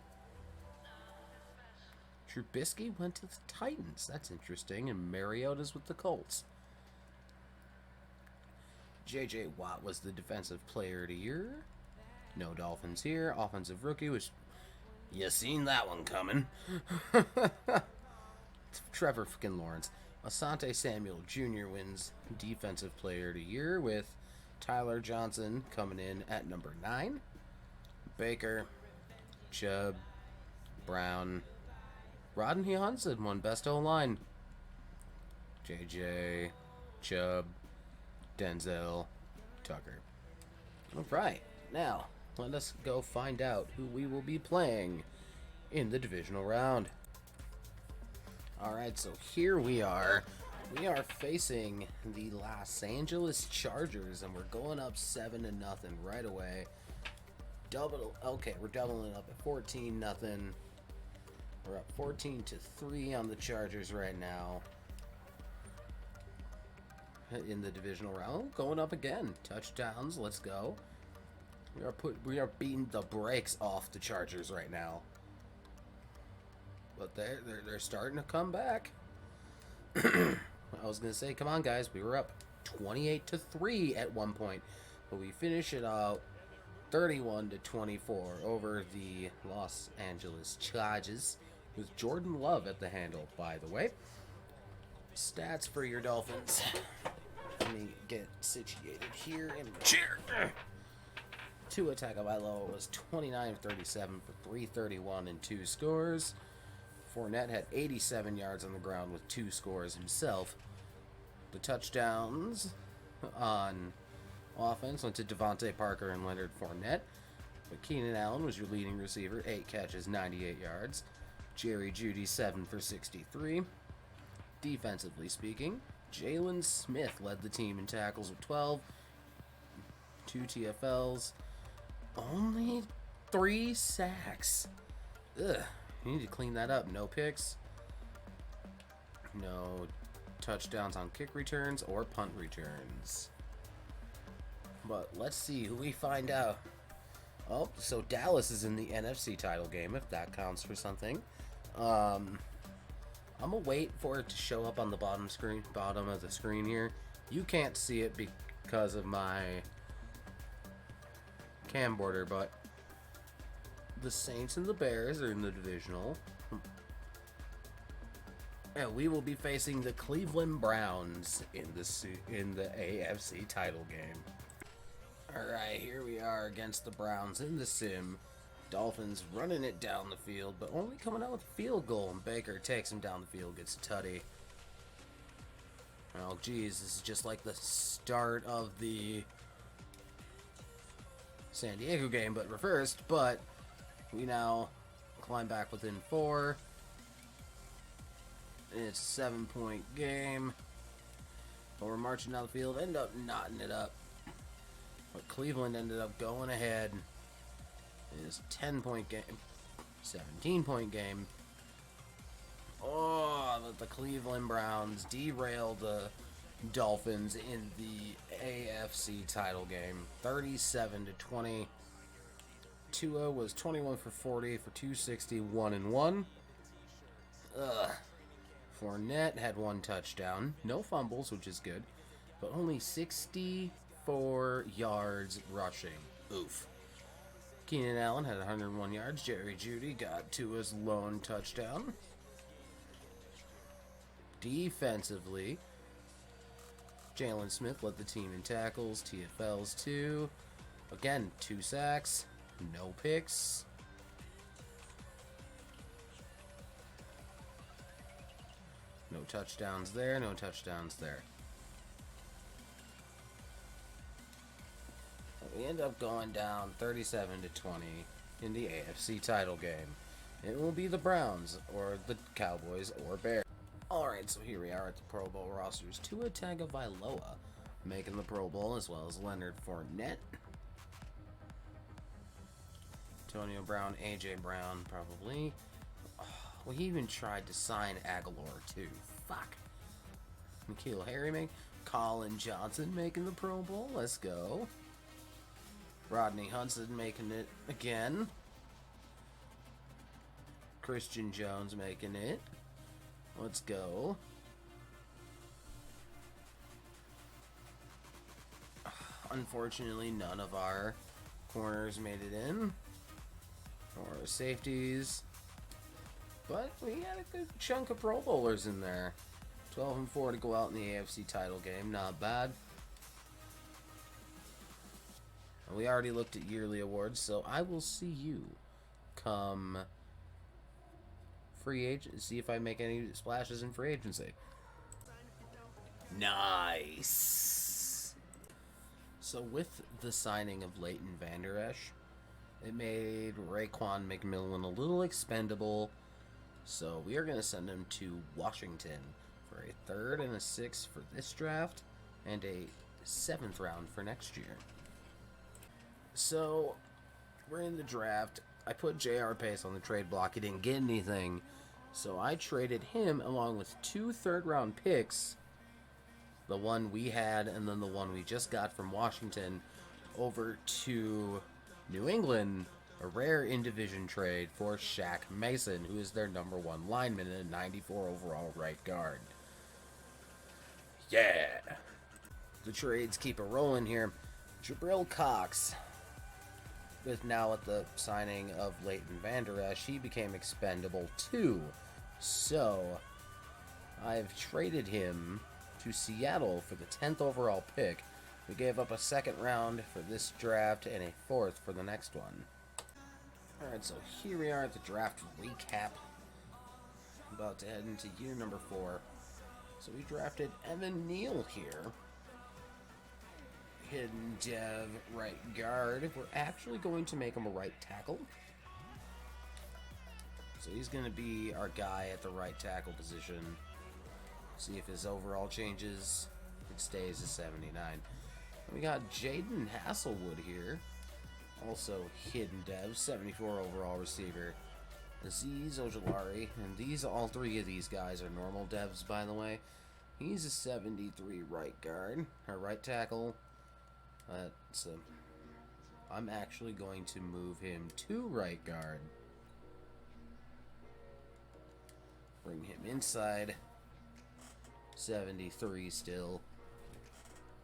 Trubisky went to the Titans. That's interesting. And Mariota's with the Colts. J.J. Watt was the Defensive Player of the Year. No Dolphins here. Offensive Rookie was... You seen that one coming. Trevor fucking Lawrence. Asante Samuel Jr. wins Defensive Player of the Year with Tyler Johnson coming in at number 9. Baker, Chubb, Brown, Rodney Hudson won Best O-Line. JJ, Chubb, Denzel, Tucker. Alright, now let us go find out who we will be playing in the divisional round. Alright, so here we are. We are facing the Los Angeles Chargers, and we're going up 7-0 right away. We're doubling up at 14-0. We're up 14-3 on the Chargers right now. In the divisional round, going up again. Touchdowns, let's go. We are beating the brakes off the Chargers right now. But they're starting to come back. I was gonna say, come on, guys. We were up 28-3 at one point, but we finish it out 31-24 over the Los Angeles Chargers with Jordan Love at the handle. By the way, stats for your Dolphins. Let me get situated here in my chair. Tua Tagovailoa was 29 of 37 for 331 and 2 scores. Fournette had 87 yards on the ground with 2 scores himself. The touchdowns on offense went to Devontae Parker and Leonard Fournette. But Keenan Allen was your leading receiver, 8 catches, 98 yards. Jerry Jeudy, 7 for 63. Defensively speaking, Jalen Smith led the team in tackles with 12. 2 TFLs. Only 3 sacks. Ugh. You need to clean that up. No picks. No touchdowns on kick returns or punt returns. But let's see who we find out. Oh, so Dallas is in the NFC title game, if that counts for something. I'm gonna wait for it to show up on the bottom of the screen here. You can't see it because of my cam border, but the Saints and the Bears are in the divisional. And we will be facing the Cleveland Browns in the AFC title game. Alright, here we are against the Browns in the sim. Dolphins running it down the field, but only coming out with a field goal, and Baker takes him down the field, gets a tutty. Oh geez, this is just like the start of the San Diego game, but reversed. But we now climb back within 4. And it's a 7-point game. But we're marching down the field, end up knotting it up. But Cleveland ended up going ahead. It's a 10-point game. 17-point game. Oh, but the Cleveland Browns derailed the Dolphins in the AFC title game. 37-20. Tua was 21 for 40 for 261 and 1. Fournette had 1 touchdown. No fumbles, which is good. But only 64 yards rushing. Oof. Keenan Allen had 101 yards. Jerry Jeudy got Tua's lone touchdown. Defensively, Jalen Smith led the team in tackles, TFLs 2. Again, 2 sacks, no picks. No touchdowns there, no touchdowns there. We end up going down 37-20 in the AFC title game. It will be the Browns, or the Cowboys, or Bears. Alright, so here we are at the Pro Bowl rosters. Tua Tagovailoa making the Pro Bowl, as well as Leonard Fournette. Antonio Brown, AJ Brown, probably. Oh, well, he even tried to sign Aguilar, too. Fuck. N'Keal Harry, Colin Johnson making the Pro Bowl. Let's go. Rodney Hudson making it again. Christian Jones making it. Let's go. Unfortunately, none of our corners made it in. Or safeties. But we had a good chunk of Pro Bowlers in there. 12-4 to go out in the AFC title game. Not bad. We already looked at yearly awards, so I will see you come free agent. See if I make any splashes in free agency. Nice. So with the signing of Leighton Vander Esch, it made Raekwon McMillan a little expendable. So we are going to send him to Washington for a 3rd and a 6th for this draft, and a 7th round for next year. So we're in the draft. I put J.R. Pace on the trade block. He didn't get anything. So I traded him along with 2 third-round picks, the one we had and then the one we just got from Washington, over to New England, a rare in-division trade for Shaq Mason, who is their number 1 lineman and a 94 overall right guard. Yeah! The trades keep it rolling here. Jabril Cox, with now at the signing of Leighton Vander Esch, he became expendable too. So I've traded him to Seattle for the 10th overall pick. We gave up a 2nd round for this draft and a 4th for the next one. Alright, so here we are at the draft recap. About to head into year number 4. So we drafted Evan Neal here. Hidden dev right guard. We're actually going to make him a right tackle. So he's going to be our guy at the right tackle position. See if his overall changes. It stays at 79. We got Jaden Hasselwood here. Also hidden dev, 74 overall receiver. Aziz Ojolari. And all 3 of these guys are normal devs, by the way. He's a 73 right guard. Our right tackle. So I'm actually going to move him to right guard. Bring him inside. 73 still.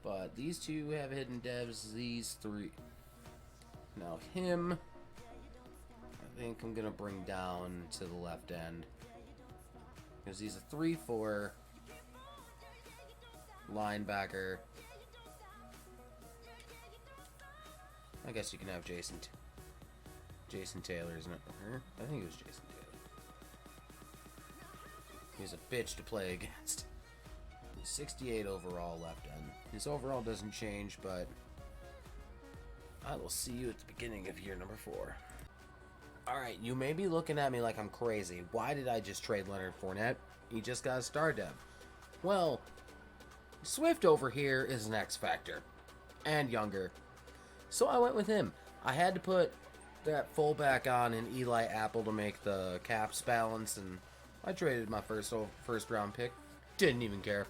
But these 2 have hidden devs. These 3. Now him, I think I'm going to bring down to the left end. Because he's a 3-4 linebacker. I guess you can have Jason Taylor, isn't it? I think it was Jason Taylor. He's a bitch to play against. 68 overall left end. His overall doesn't change, but I will see you at the beginning of year number 4. Alright, you may be looking at me like I'm crazy. Why did I just trade Leonard Fournette? He just got a star dev. Well, Swift over here is an X Factor. And younger. So I went with him. I had to put that fullback on in Eli Apple to make the caps balance, and I traded my first round pick. Didn't even care.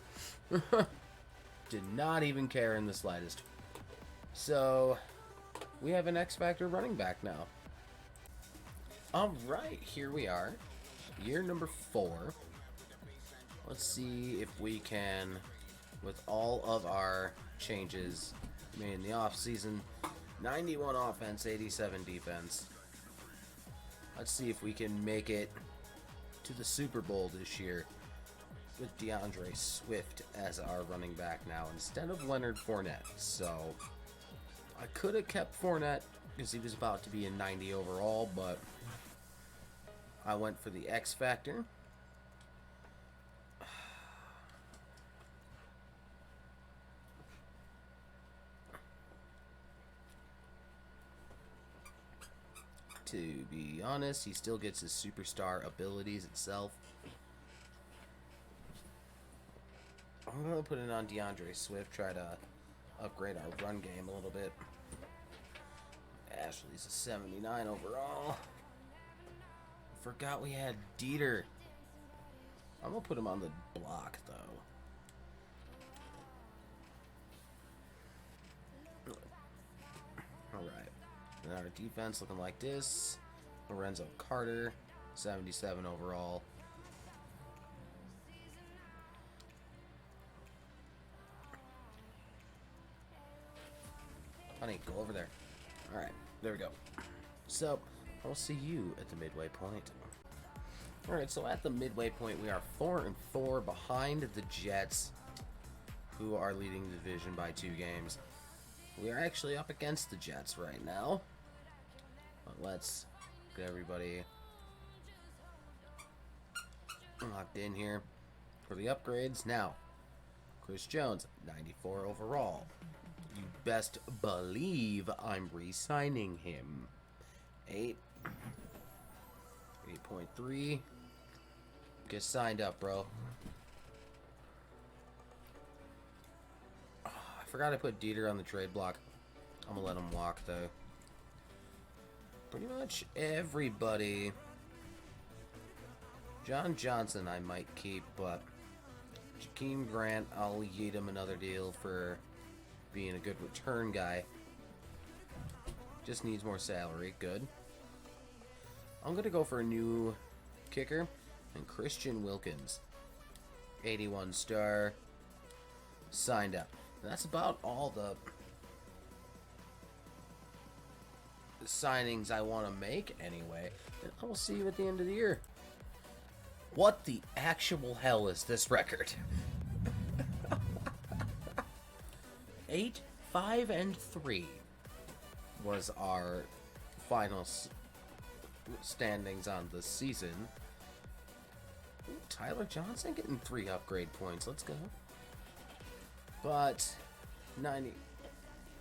Did not even care in the slightest. So we have an X Factor running back now. Alright, here we are. Year number 4. Let's see if we can, with all of our changes made in the offseason, 91 offense, 87 defense. Let's see if we can make it to the Super Bowl this year with DeAndre Swift as our running back now instead of Leonard Fournette. So I could have kept Fournette because he was about to be a 90 overall, but I went for the X Factor. To be honest, he still gets his superstar abilities itself. I'm going to put it on DeAndre Swift, try to upgrade our run game a little bit. Ashley's a 79 overall. Forgot we had Dieter. I'm going to put him on the block, though. Alright. And our defense looking like this. Lorenzo Carter, 77 overall. Honey, go over there. Alright, there we go. So, I'll see you at the midway point. Alright, so at the midway point, we are 4-4 behind the Jets, who are leading the division by 2 games. We are actually up against the Jets right now. But let's get everybody locked in here for the upgrades. Now, Chris Jones, 94 overall. You best believe I'm re-signing him. 8.3. Get signed up, bro. Oh, I forgot I put Dieter on the trade block. I'm gonna let him walk, though. Pretty much everybody. John Johnson I might keep, but Jakeem Grant, I'll yeet him another deal for being a good return guy. Just needs more salary. Good. I'm going to go for a new kicker. And Christian Wilkins. 81 star. Signed up. And that's about all the signings I want to make anyway. And I will see you at the end of the year. What the actual hell is this record? 8-5-3 was our final standings on the season. Ooh, Tyler Johnson getting 3 upgrade points. Let's go. But 90,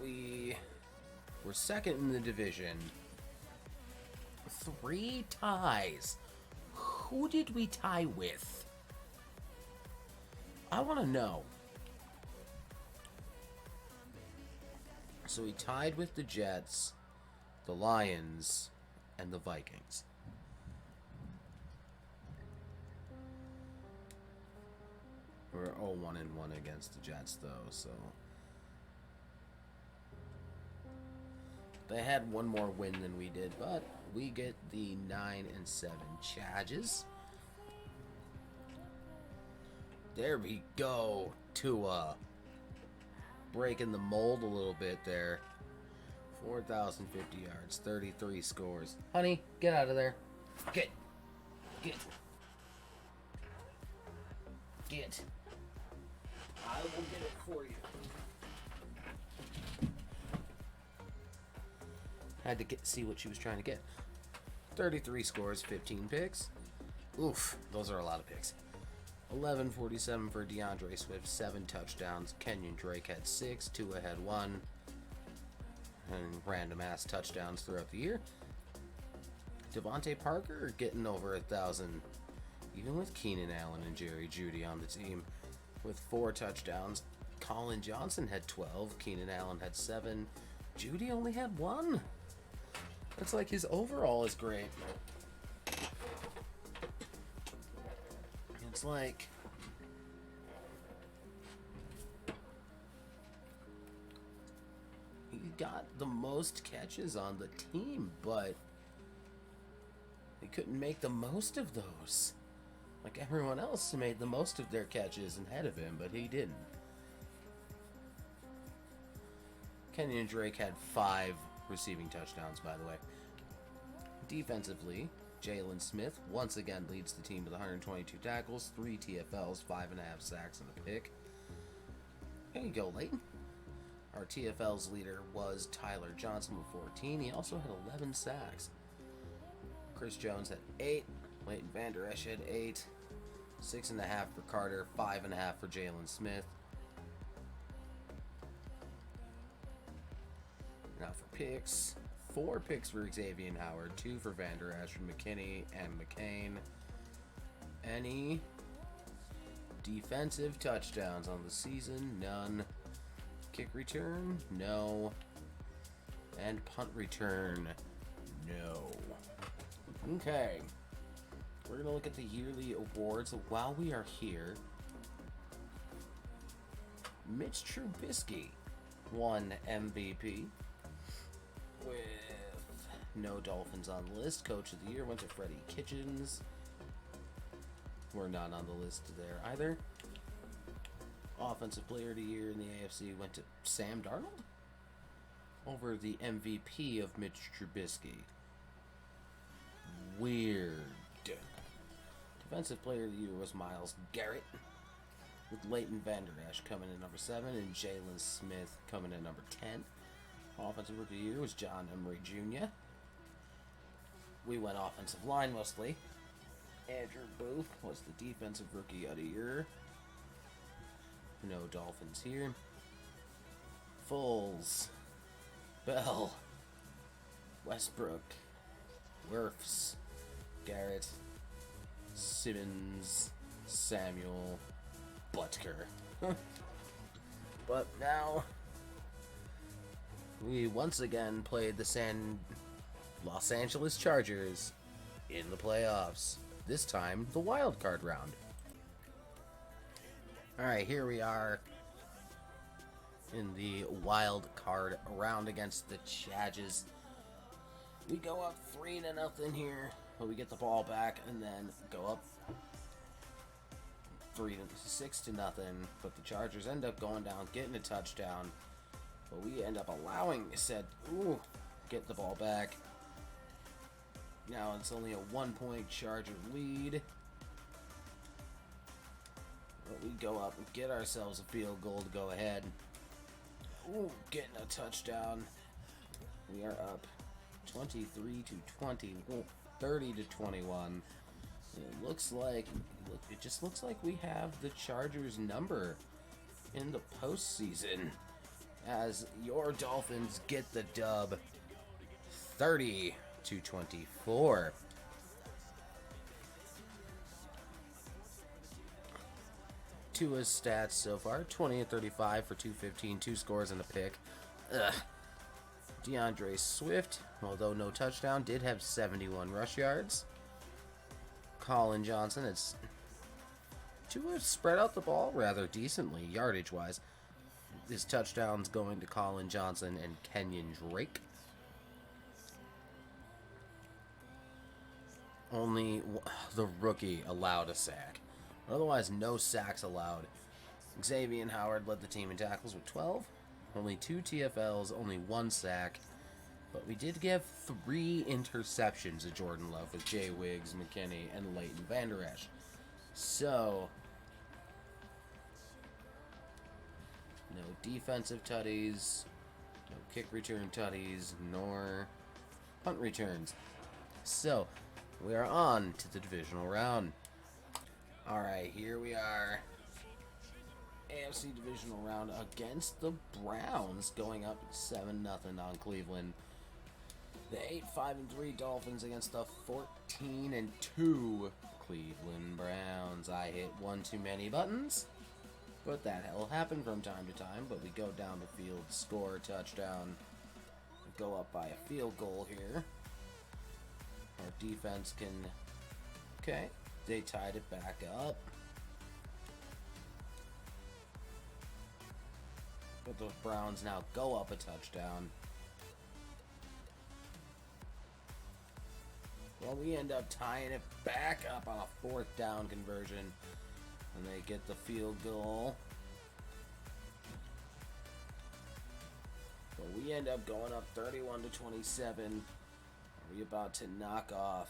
we were second in the division. 3 ties. Who did we tie with? I want to know. So we tied with the Jets, the Lions, and the Vikings. We're 0-1-1 against the Jets, though, so they had one more win than we did, but we get the 9-7 charges. There we go, Tua. Breaking the mold a little bit there. 4,050 yards, 33 scores. Honey, get out of there. Get. it. I will get it for you. Had to see what she was trying to get. 33 scores, 15 picks. Oof, those are a lot of picks. 1147 for DeAndre Swift, 7 touchdowns. Kenyon Drake had 6, Tua had 1. And random ass touchdowns throughout the year. Devontae Parker getting over 1,000, even with Keenan Allen and Jerry Jeudy on the team, with 4 touchdowns. Colin Johnson had 12, Keenan Allen had 7, Jeudy only had 1. It's like his overall is great. It's like he got the most catches on the team, but he couldn't make the most of those. Like everyone else made the most of their catches ahead of him, but he didn't. Kenyon Drake had 5 receiving touchdowns, by the way. Defensively, Jalen Smith once again leads the team with 122 tackles, 3 TFLs, 5.5 sacks, and a pick. There you go, Leighton. Our TFL's leader was Tyler Johnson with 14. He also had 11 sacks. Chris Jones had 8. Leighton Vander Esch had 8. 6.5 for Carter, 5.5 for Jalen Smith. Now for picks, 4 picks for Xavier Howard, 2 for Vander Esch, McKinney, and McCain. Any defensive touchdowns on the season? None. Kick return? No. And punt return? No. Okay. We're going to look at the yearly awards while we are here. Mitch Trubisky won MVP with no Dolphins on the list. Coach of the year went to Freddie Kitchens. We're not on the list there either. Offensive player of the year in the AFC went to Sam Darnold over the MVP of Mitch Trubisky. Weird. Defensive player of the year was Myles Garrett, with Leighton Vander Esch coming in number 7 and Jalen Smith coming in number 10. Offensive rookie of the year was John Emery Jr. We went offensive line mostly. Andrew Booth was the defensive rookie of the year. No Dolphins here. Foles, Bell, Westbrook, Wirfs, Garrett, Simmons, Samuel, Butker. But now we once again played the Los Angeles Chargers in the playoffs. This time, the wild card round. Alright, here we are in the wild card round against the Chargers. We go up 3-0 here, but we get the ball back and then go up 6-0, but the Chargers end up going down, getting a touchdown, but we end up allowing get the ball back. Now it's only a 1-point Charger lead. But we go up and get ourselves a field goal to go ahead. Getting a touchdown. We are up 23-20, 30-21. It just looks like we have the Chargers number in the postseason, as your Dolphins get the dub, 30-24. Tua's stats so far: 20-35 for 215, 2 scores and a pick. DeAndre Swift, although no touchdown, did have 71 rush yards. Colin Johnson, Tua spread out the ball rather decently, yardage-wise. His touchdowns going to Colin Johnson and Kenyon Drake. Only the rookie allowed a sack. Otherwise, no sacks allowed. Xavier Howard led the team in tackles with 12. Only 2 TFLs, only 1 sack. But we did give 3 interceptions to Jordan Love with Jay Wiggs, McKinney, and Leighton Vander Esch. So, No defensive tutties, no kick return tutties, nor punt returns. So, we are on to the divisional round. Alright, here we are. AFC divisional round against the Browns, going up 7-0 on Cleveland. The 8-5-3 Dolphins against the 14-2 Cleveland Browns. I hit one too many buttons, but that will happen from time to time. But we go down the field, score a touchdown, go up by a field goal here. Our defense can... Okay, they tied it back up. But the Browns now go up a touchdown. Well, we end up tying it back up on a 4th down conversion. And they get the field goal. But we end up going up 31-27. Are we about to knock off?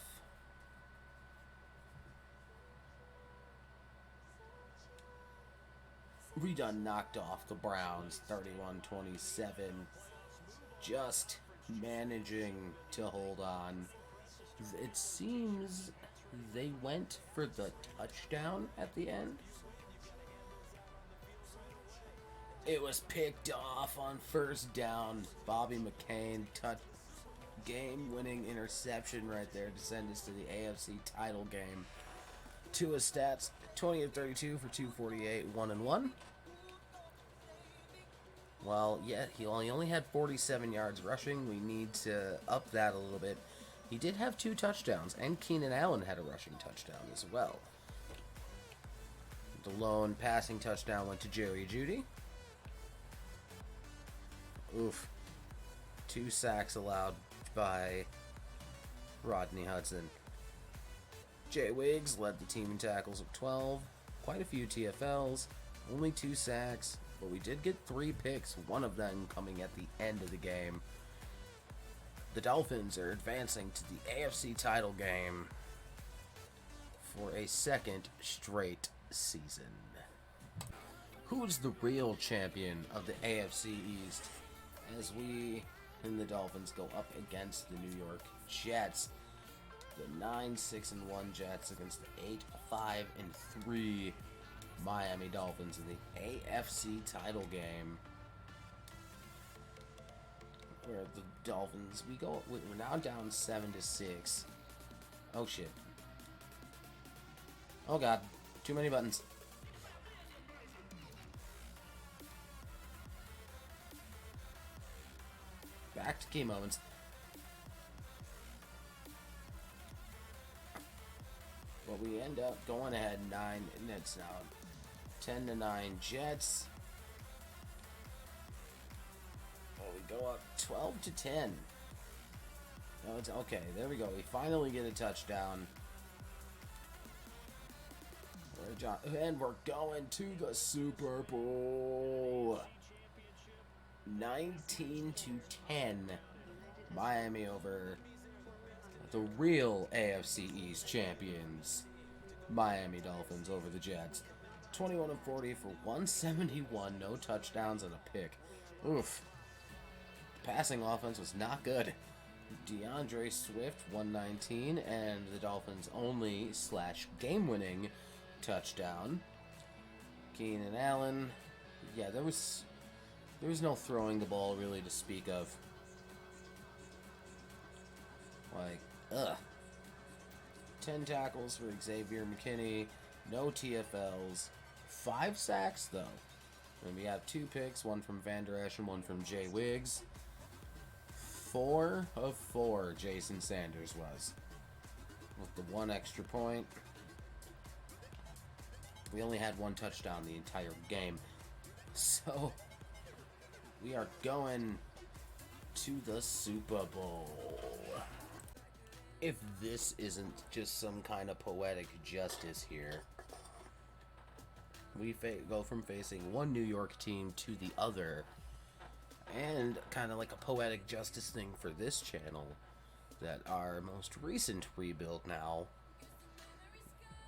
We done knocked off the Browns 31-27. Just managing to hold on. It seems they went for the touchdown at the end. It was picked off on 1st down. Bobby McCain game-winning interception right there to send us to the AFC title game. Tua stats, 20 of 32 for 248, 1-1. Well, yeah, he only had 47 yards rushing. We need to up that a little bit. He did have 2 touchdowns, and Keenan Allen had a rushing touchdown as well. The lone passing touchdown went to Jerry Jeudy. Oof. 2 sacks allowed by Rodney Hudson. Jay Wiggs led the team in tackles of 12. Quite a few TFLs. Only 2 sacks, but we did get 3 picks, one of them coming at the end of the game. The Dolphins are advancing to the AFC title game for a 2nd straight season. Who's the real champion of the AFC East as we and the Dolphins go up against the New York Jets? The 9-6-1 Jets against the 8-5-3 Miami Dolphins in the AFC title game. Where the Dolphins, we're now down 7-6. Oh shit. Oh god, too many buttons. Back to key moments. But we end up going ahead 9, and it's now 10-9 Jets. We go up 12-10. No, it's okay. There we go. We finally get a touchdown. And we're going to the Super Bowl. 19-10. Miami over the real AFC East champions. Miami Dolphins over the Jets. 21-40 for 171. No touchdowns and a pick. Oof. Passing offense was not good. DeAndre Swift, 119, and the Dolphins' only / game-winning touchdown. Keenan Allen, yeah, there was no throwing the ball really to speak of. Like, 10 tackles for Xavier McKinney, no TFLs, 5 sacks though. And we have 2 picks, one from Van Der Esch and one from Jay Wiggs. 4 of 4 Jason Sanders was. With the 1 extra point. We only had 1 touchdown the entire game. So, we are going to the Super Bowl. If this isn't just some kind of poetic justice here. We go from facing one New York team to the other. And kind of like a poetic justice thing for this channel, that our most recent rebuild now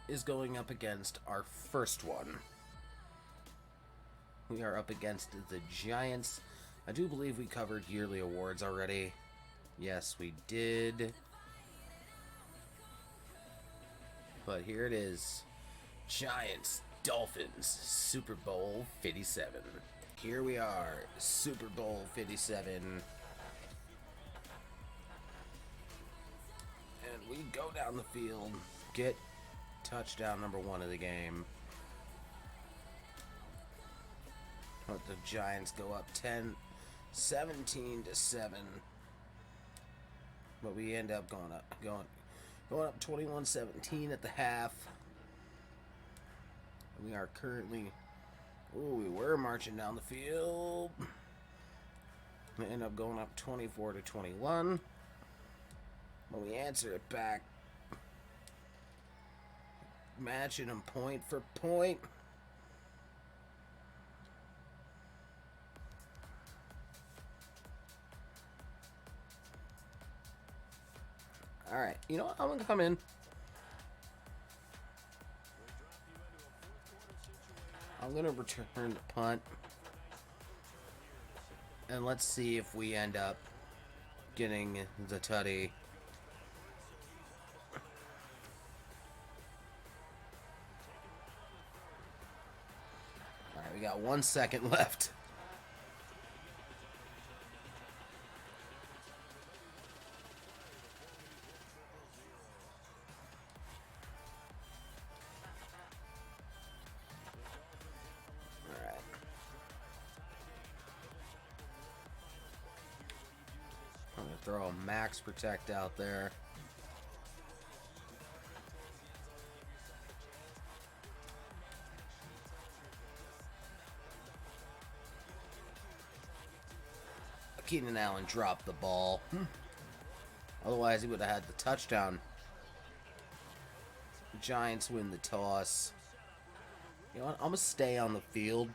is going up against our first one. We are up against the Giants. I do believe we covered yearly awards already. Yes, we did. But here it is. Giants, Dolphins, Super Bowl 57. Here we are, Super Bowl 57. And we go down the field, get touchdown number 1 of the game. But the Giants go up 17-7. But we end up going up 21-17 at the half. We are currently, we were marching down the field. We end up going up 24-21. But we answer it back, matching them point for point. All right, you know what? I'm gonna come in. I'm gonna return the punt, and let's see if we end up getting the tutty. All right, we got 1 second left. Throw a max protect out there. Keenan Allen dropped the ball. Otherwise, he would have had the touchdown. The Giants win the toss. You know what? I'm going to stay on the field.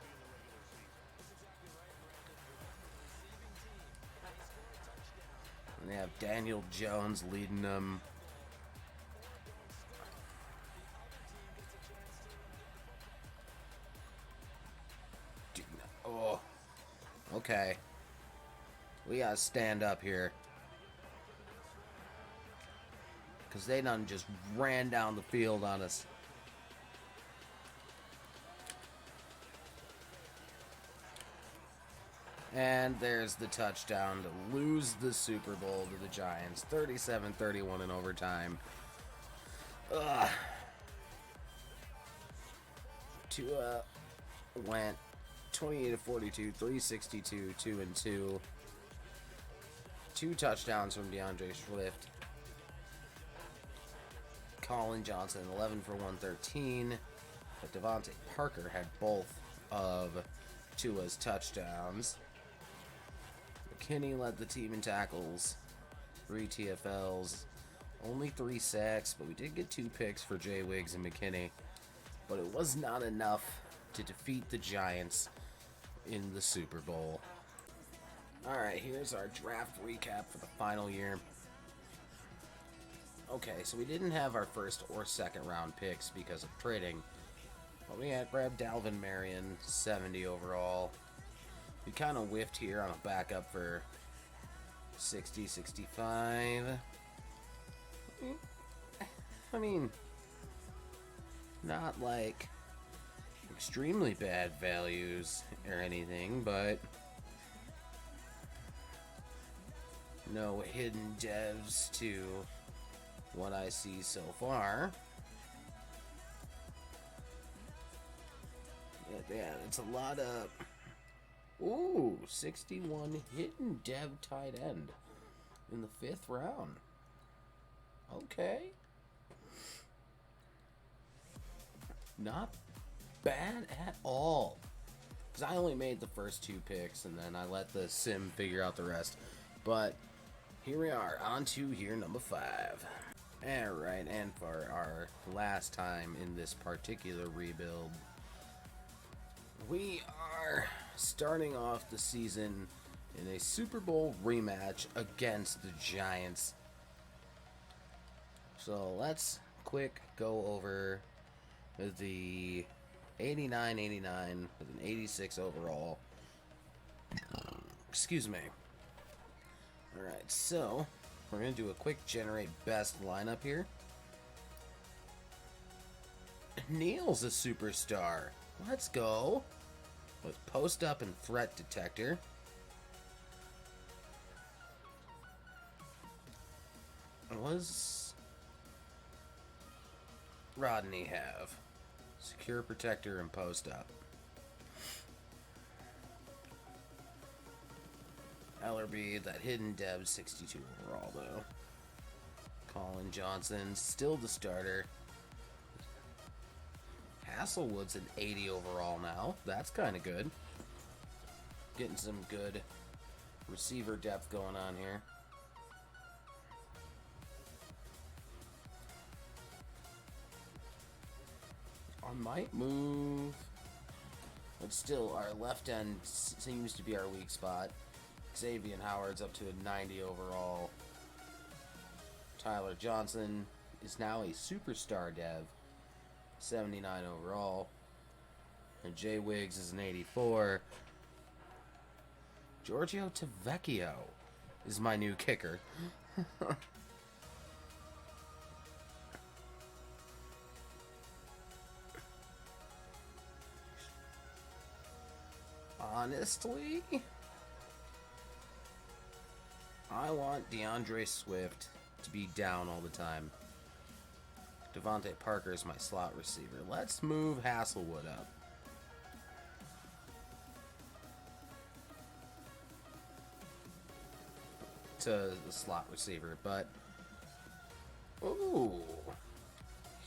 And they have Daniel Jones leading them. Oh, okay. We gotta stand up here. Because they done just ran down the field on us. And there's the touchdown to lose the Super Bowl to the Giants. 37-31 in overtime. Tua went 28-42, 362, 2-2. 2 touchdowns from DeAndre Swift. Colin Johnson, 11 for 113. But Devontae Parker had both of Tua's touchdowns. McKinney led the team in tackles, 3 TFLs, only 3 sacks, but we did get 2 picks for Jay Wiggs and McKinney. But it was not enough to defeat the Giants in the Super Bowl. Alright, here's our draft recap for the final year. Okay, so we didn't have our first or second round picks because of trading. But we had grabbed Dalvin Marion, 70 overall. We kind of whiffed here on a backup for 60, 65. I mean, not like extremely bad values or anything, but no hidden devs to what I see so far. Yeah, it's a lot of... Ooh, 61 hidden dev tight end in the 5th round. Okay. Not bad at all. Because I only made the first 2 picks, and then I let the sim figure out the rest. But here we are, on to year number 5. Alright, and for our last time in this particular rebuild, we are starting off the season in a Super Bowl rematch against the Giants. So let's quick go over the 89, 89 with an 86 overall. Excuse me. Alright, so we're going to do a quick generate best lineup here. Neil's a superstar. Let's go. With post up and threat detector. What does Rodney have? Secure protector and post up. LRB, that hidden dev, 62 overall though. Colin Johnson, still the starter. Hasselwood's an 80 overall now. That's kind of good. Getting some good receiver depth going on here. I might move, but still, our left end seems to be our weak spot. Xavier Howard's up to a 90 overall. Tyler Johnson is now a superstar dev, 79 overall. And Jay Wiggs is an 84. Giorgio Tavecchio is my new kicker. Honestly, I want DeAndre Swift to be down all the time. Devontae Parker is my slot receiver. Let's move Hasselwood up. To the slot receiver, but ooh,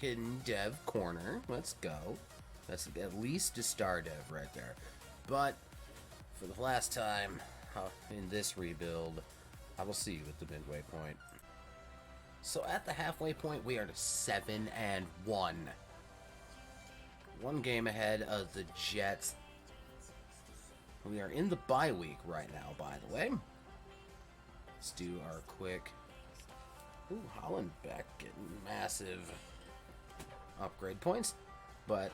hidden dev corner. Let's go. That's at least a star dev right there. But for the last time in this rebuild, I will see you at the midway point. So at the halfway point, we are to 7-1. One game ahead of the Jets. We are in the bye week right now, by the way. Let's do our quick. Ooh, Hollenbeck getting massive upgrade points. But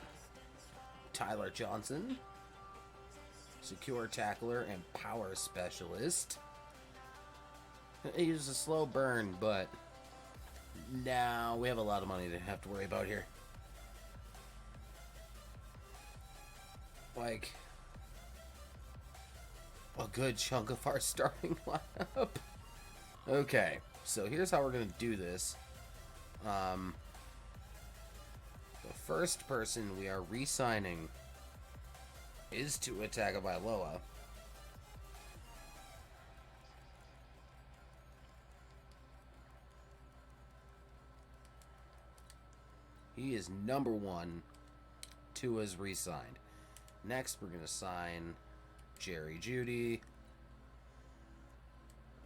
Tyler Johnson, secure tackler and power specialist. He was a slow burn, but now we have a lot of money to have to worry about here. Like a good chunk of our starting lineup. Okay, so here's how we're gonna do this. The first person we are re-signing is Tua Tagovailoa. He is number one. Tua's re-signed. Next, we're going to sign Jerry Jeudy.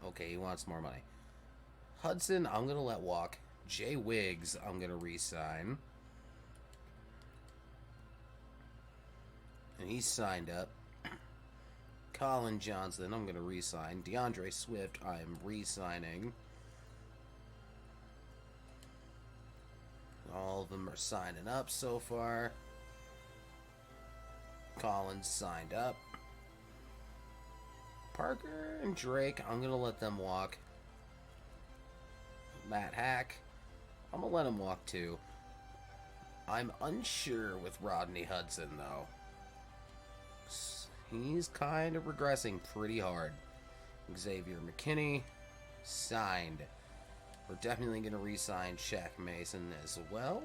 Okay, he wants more money. Hudson, I'm going to let walk. Jay Wiggs, I'm going to re-sign. And he's signed up. Colin Johnson, I'm going to re-sign. DeAndre Swift, I'm re-signing. All of them are signing up so far. Collins signed up. Parker and Drake, I'm going to let them walk. Matt Hack, I'm going to let him walk too. I'm unsure with Rodney Hudson though. He's kind of regressing pretty hard. Xavier McKinney, signed. We're definitely going to re-sign Shaq Mason as well.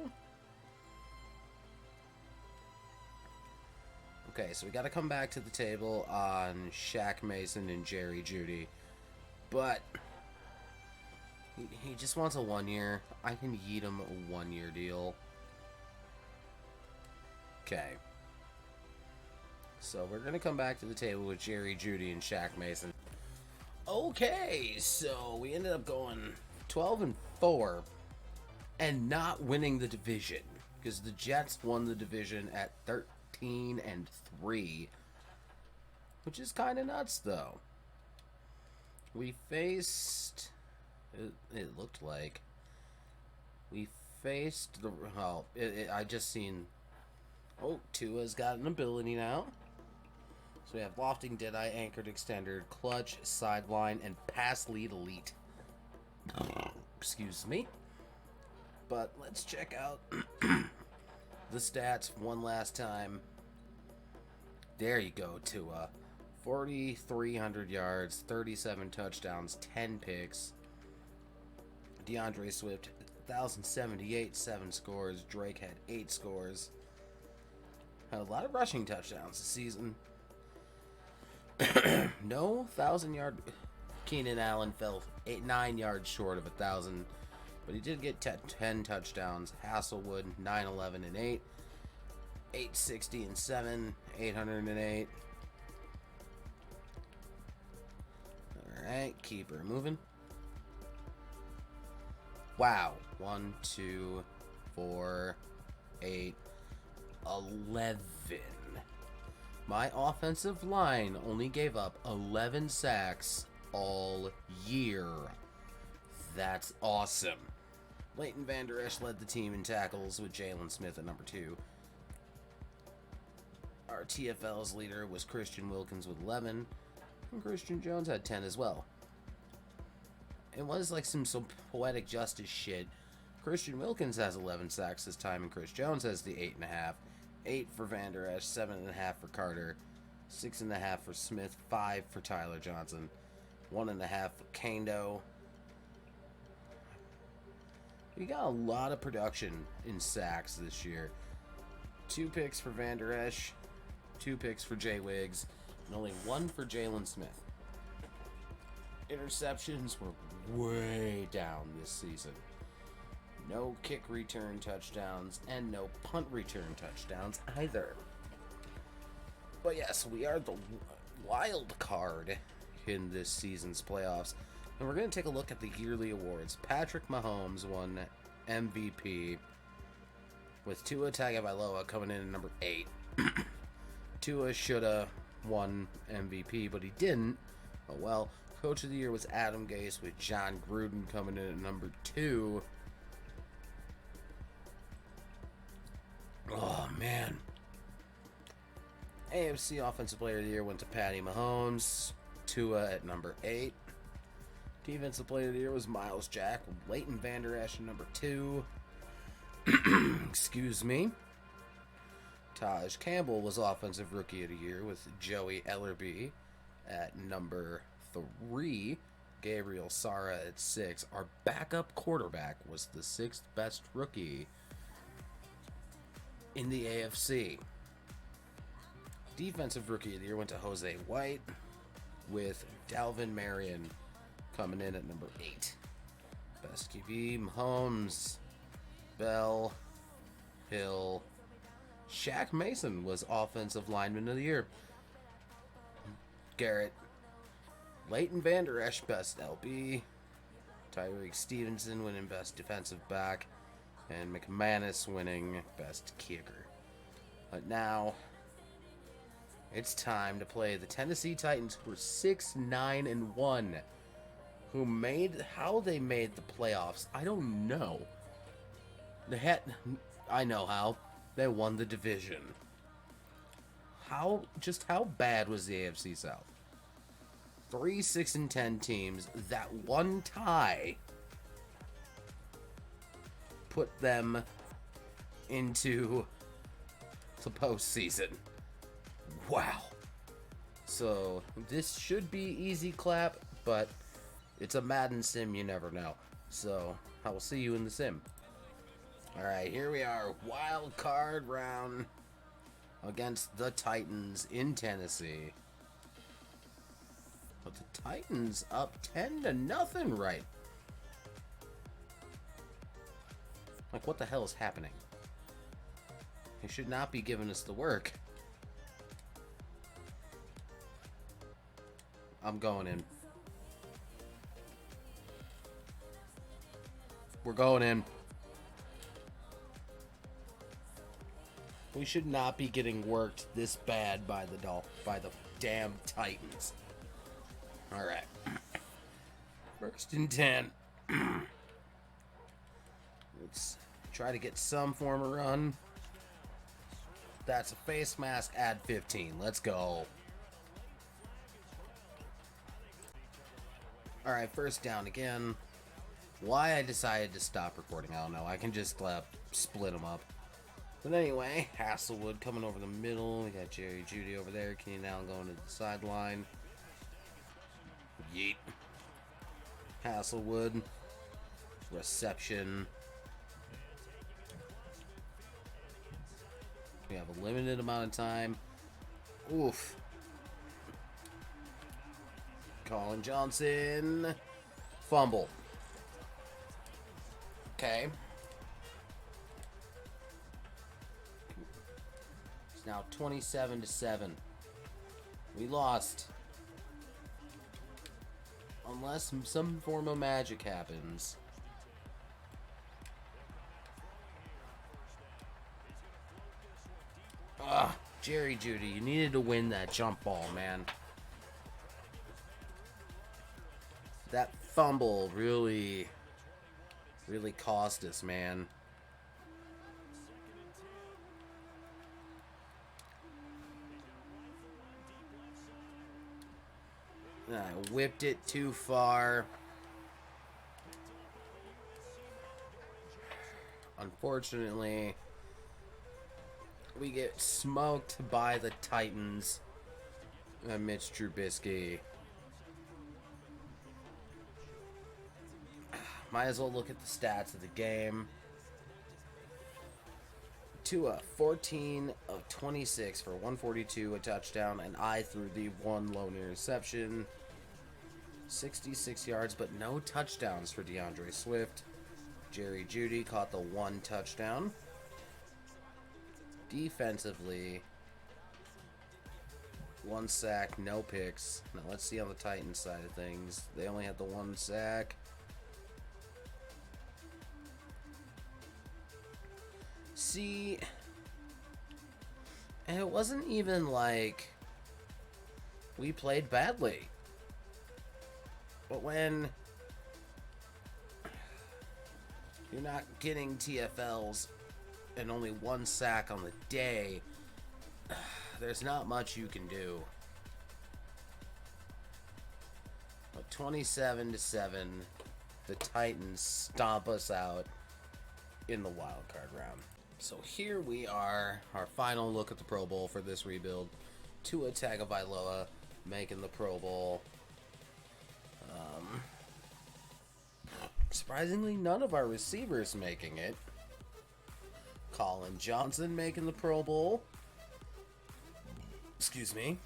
Okay, so we got to come back to the table on Shaq Mason and Jerry Jeudy. But he just wants a 1 year. I can yeet him a 1 year deal. Okay. So we're going to come back to the table with Jerry Jeudy and Shaq Mason. Okay, so we ended up going 12-4 and not winning the division because the Jets won the division at 13-3, which is kind of nuts though. We faced it looked like we faced the I just seen Oh, Tua's got an ability now. So we have Lofting, Deadeye, Anchored, Extender, Clutch, Sideline, and Pass Lead Elite. Excuse me. But let's check out the stats one last time. There you go, Tua. 4,300 yards, 37 touchdowns, 10 picks. DeAndre Swift, 1,078, 7 scores. Drake had 8 scores. Had a lot of rushing touchdowns this season. No 1,000-yard. Keenan Allen fell 9 yards short of 1,000, but he did get 10 touchdowns. Hasselwood, 911 and 8, 860 and 7, 808. All right, keep her moving. Wow, 1, 2, 4, 8, 11. My offensive line only gave up 11 sacks all year. That's awesome. Leighton Vander Esch led the team in tackles with Jalen Smith at number 2. Our TFL's leader was Christian Wilkins with 11, and Christian Jones had 10 as well. It was like some poetic justice shit. Christian Wilkins has 11 sacks this time, and Chris Jones has the 8.5. 8 for Vander Esch, 7.5 for Carter, 6.5 for Smith, 5 for Tyler Johnson, 1.5 for Kando. We got a lot of production in sacks this year. 2 picks for Vander Esch, 2 picks for Jay Wiggs, and only 1 for Jalen Smith. Interceptions were way down this season. No kick return touchdowns and no punt return touchdowns either. But yes, we are the wild card in this season's playoffs. And we're going to take a look at the yearly awards. Patrick Mahomes won MVP with Tua Tagovailoa coming in at number 8. Tua should have won MVP, but he didn't. Oh well. Coach of the Year was Adam Gase with John Gruden coming in at number 2. Oh, man. AFC Offensive Player of the Year went to Patty Mahomes. Tua at number 8. Defensive Player of the Year was Miles Jack. Leighton Vander Esch at number 2. Excuse me. Taj Campbell was Offensive Rookie of the Year with Joey Ellerby at number 3. Gabriel Sara at 6. Our backup quarterback was the 6th best rookie in the AFC. Defensive Rookie of the Year went to Jose White, with Dalvin Marion coming in at number 8. Best QB, Mahomes, Bell, Hill. Shaq Mason was Offensive Lineman of the Year. Garrett. Leighton Vander Esch, Best LB. Tyreek Stevenson winning Best Defensive Back. And McManus winning Best Kicker. But now, it's time to play the Tennessee Titans, who were 6-9-1. How they made the playoffs, I don't know. I know how. They won the division. How bad was the AFC South? 3 6-10 teams. That one tie put them into the postseason. Wow. So this should be easy clap, but it's a Madden sim, you never know. So I will see you in the sim. Alright, here we are. Wild card round against the Titans in Tennessee. But the Titans up 10-0, right? Like, what the hell is happening? They should not be giving us the work. I'm going in. We're going in. We should not be getting worked this bad by the damn Titans. All right. 1st and 10. Let's try to get some form of run. That's a face mask, add 15. Let's go. Alright, first down again. Why I decided to stop recording, I don't know. I can just split them up. But anyway, Hasselwood coming over the middle. We got Jerry Jeudy over there. Keenan Allen going to the sideline. Yeet. Hasselwood. Reception. We have a limited amount of time. Oof. Colin Johnson. Fumble. Okay. It's now 27-7. We lost. Unless some form of magic happens. Ugh, Jerry Jeudy, you needed to win that jump ball, man. That fumble really cost us, man. I whipped it too far. Unfortunately, we get smoked by the Titans and Mitch Trubisky. Might as well look at the stats of the game. Tua, 14 of 26 for 142, a touchdown, and I threw the one lone interception. 66 yards, but no touchdowns for DeAndre Swift. Jerry Jeudy caught the one touchdown. Defensively, one sack, no picks. Now let's see on the Titans side of things. They only had the one sack. See, and it wasn't even like we played badly. But when you're not getting TFLs and only one sack on the day, there's not much you can do. But 27-7, the Titans stomp us out in the wild card round. So here we are, our final look at the Pro Bowl for this rebuild. Tua Tagovailoa making the Pro Bowl. Surprisingly, none of our receivers making it. Colin Johnson making the Pro Bowl. Excuse me.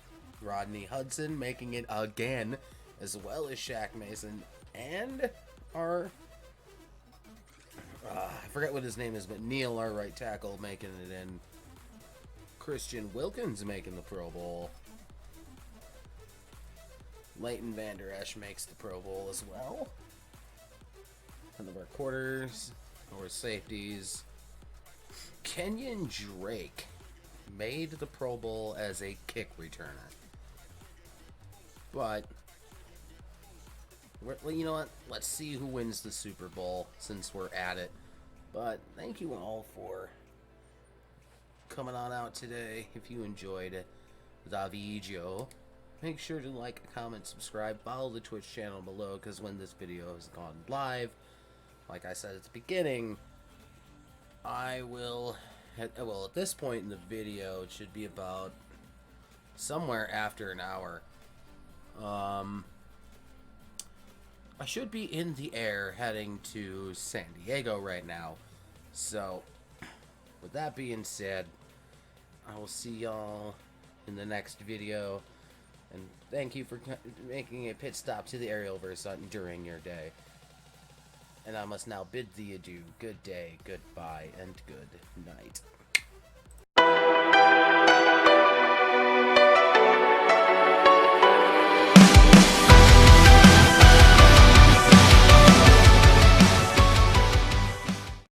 Rodney Hudson making it again, as well as Shaq Mason. And our... I forget what his name is, but Neil, our right tackle, making it in. Christian Wilkins making the Pro Bowl. Leighton Vander Esch makes the Pro Bowl as well. None of our quarters or safeties. Kenyon Drake made the Pro Bowl as a kick returner. But, you know what? Let's see who wins the Super Bowl since we're at it. But thank you all for coming on out today. If you enjoyed the video, make sure to like, comment, subscribe, follow the Twitch channel below, because when this video has gone live, like I said at the beginning, I will, well, at this point in the video, it should be about somewhere after an hour. I should be in the air heading to San Diego right now. So, with that being said, I will see y'all in the next video. And thank you for making a pit stop to the Aerialverse during your day. And I must now bid thee adieu. Good day, goodbye, and good night.